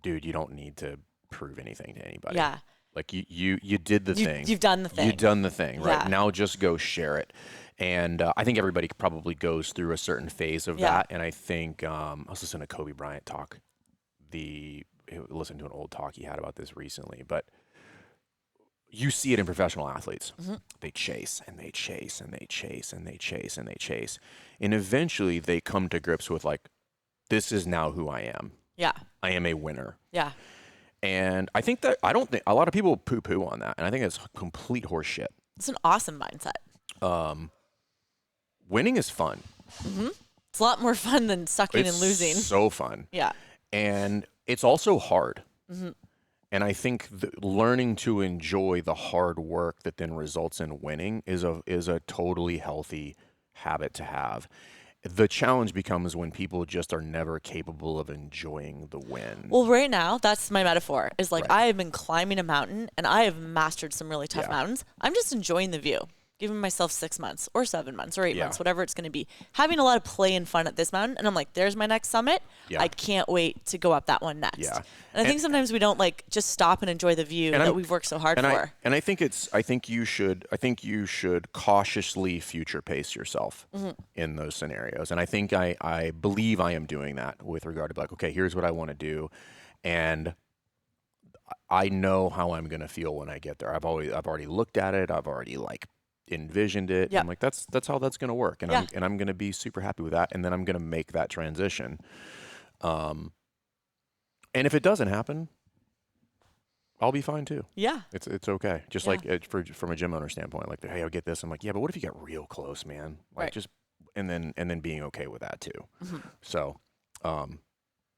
dude, you don't need to prove anything to anybody. Yeah. Like you did the thing. You've done the thing. You've done the thing, right? Yeah. Now just go share it. And I think everybody probably goes through a certain phase of that. And I think I was listening to Kobe Bryant talk. Listened to an old talk he had about this recently, but you see it in professional athletes. They chase and they chase and they chase and they chase and they chase. And eventually they come to grips with like, this is now who I am. Yeah. I am a winner. Yeah. And I don't think a lot of people poo-poo on that. And I think it's complete horse shit. It's an awesome mindset. Winning is fun. It's a lot more fun than sucking and losing. It's so fun. Yeah. And it's also hard. And I think learning to enjoy the hard work that then results in winning is a totally healthy habit to have. The challenge becomes when people just are never capable of enjoying the win. Well, right now, that's my metaphor. Is like I have been climbing a mountain and I have mastered some really tough mountains. I'm just enjoying the view. Giving myself 6 months or 7 months or 8 months, whatever it's going to be. Having a lot of play and fun at this mountain. And I'm like, there's my next summit. I can't wait to go up that one next. Yeah. And I think sometimes we don't like just stop and enjoy the view that we've worked so hard for. I think you should cautiously future pace yourself in those scenarios. And I think I believe I am doing that with regard to like, okay, here's what I want to do. And I know how I'm going to feel when I get there. I've already looked at it. I've already like envisioned it. I'm like, that's how that's going to work. And I'm going to be super happy with that. And then I'm going to make that transition. And if it doesn't happen, I'll be fine too. Yeah. It's okay. Just like from a gym owner standpoint, like, hey, I'll get this. I'm like, yeah, but what if you get real close, man? Like just, and then being okay with that too. So,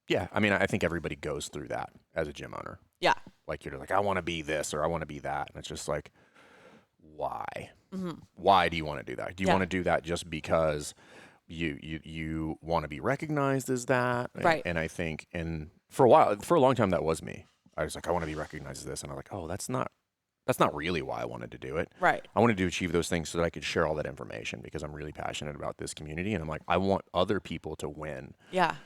yeah, I mean, I think everybody goes through that as a gym owner. Yeah. Like you're like, I want to be this or I want to be that. And it's just like, why? Why do you want to do that? Do you want to do that just because you want to be recognized as that? Right. And I think, and for a long time, that was me. I was like, I want to be recognized as this. And I'm like, oh, that's not really why I wanted to do it. Right. I wanted to achieve those things so that I could share all that information because I'm really passionate about this community. And I'm like, I want other people to win. Yeah.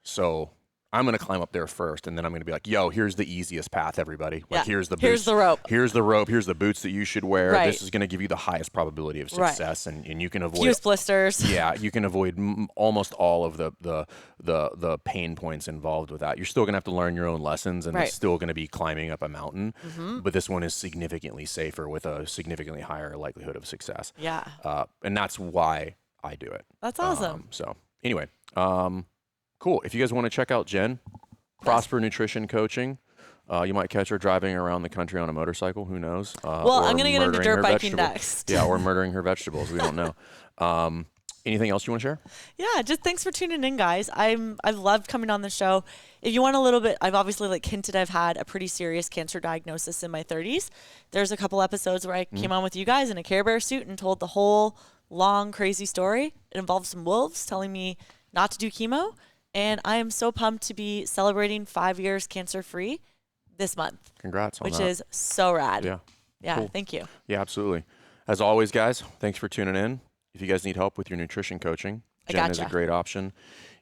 So I'm going to climb up there first, and then I'm going to be like, yo, here's the easiest path, everybody. Like, here's the boots. Here's the rope. Here's the rope. Here's the boots that you should wear. Right. This is going to give you the highest probability of success, and you can avoid fuse blisters. Yeah, you can avoid almost all of the pain points involved with that. You're still going to have to learn your own lessons, and it's still going to be climbing up a mountain, but this one is significantly safer with a significantly higher likelihood of success. Yeah. And that's why I do it. That's awesome. So anyway, cool. If you guys want to check out Jen, Prosper Nutrition Coaching, you might catch her driving around the country on a motorcycle. Who knows? Well, I'm going to get into dirt biking next. Yeah, or murdering her vegetables. We don't know. Anything else you want to share? Yeah, just thanks for tuning in, guys. I've loved coming on the show. If you want a little bit, I've obviously hinted I've had a pretty serious cancer diagnosis in my 30s. There's a couple episodes where I came on with you guys in a Care Bear suit and told the whole long, crazy story. It involved some wolves telling me not to do chemo. And I am so pumped to be celebrating 5 years cancer-free this month. Congrats on that. Which is so rad. Yeah. Yeah, cool. Thank you. Yeah, absolutely. As always, guys, thanks for tuning in. If you guys need help with your nutrition coaching, Jen is a great option.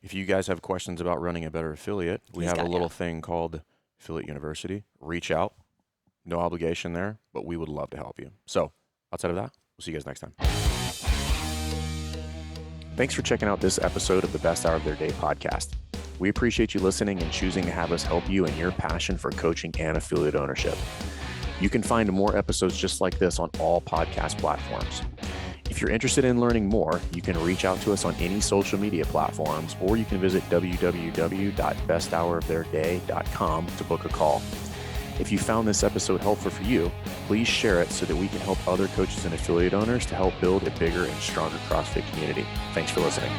If you guys have questions about running a better affiliate, we have a little thing called Affiliate University. Reach out. No obligation there, but we would love to help you. So outside of that, we'll see you guys next time. Thanks for checking out this episode of the Best Hour of Their Day podcast. We appreciate you listening and choosing to have us help you in your passion for coaching and affiliate ownership. You can find more episodes just like this on all podcast platforms. If you're interested in learning more, you can reach out to us on any social media platforms, or you can visit www.besthouroftheirday.com to book a call. If you found this episode helpful for you, please share it so that we can help other coaches and affiliate owners to help build a bigger and stronger CrossFit community. Thanks for listening.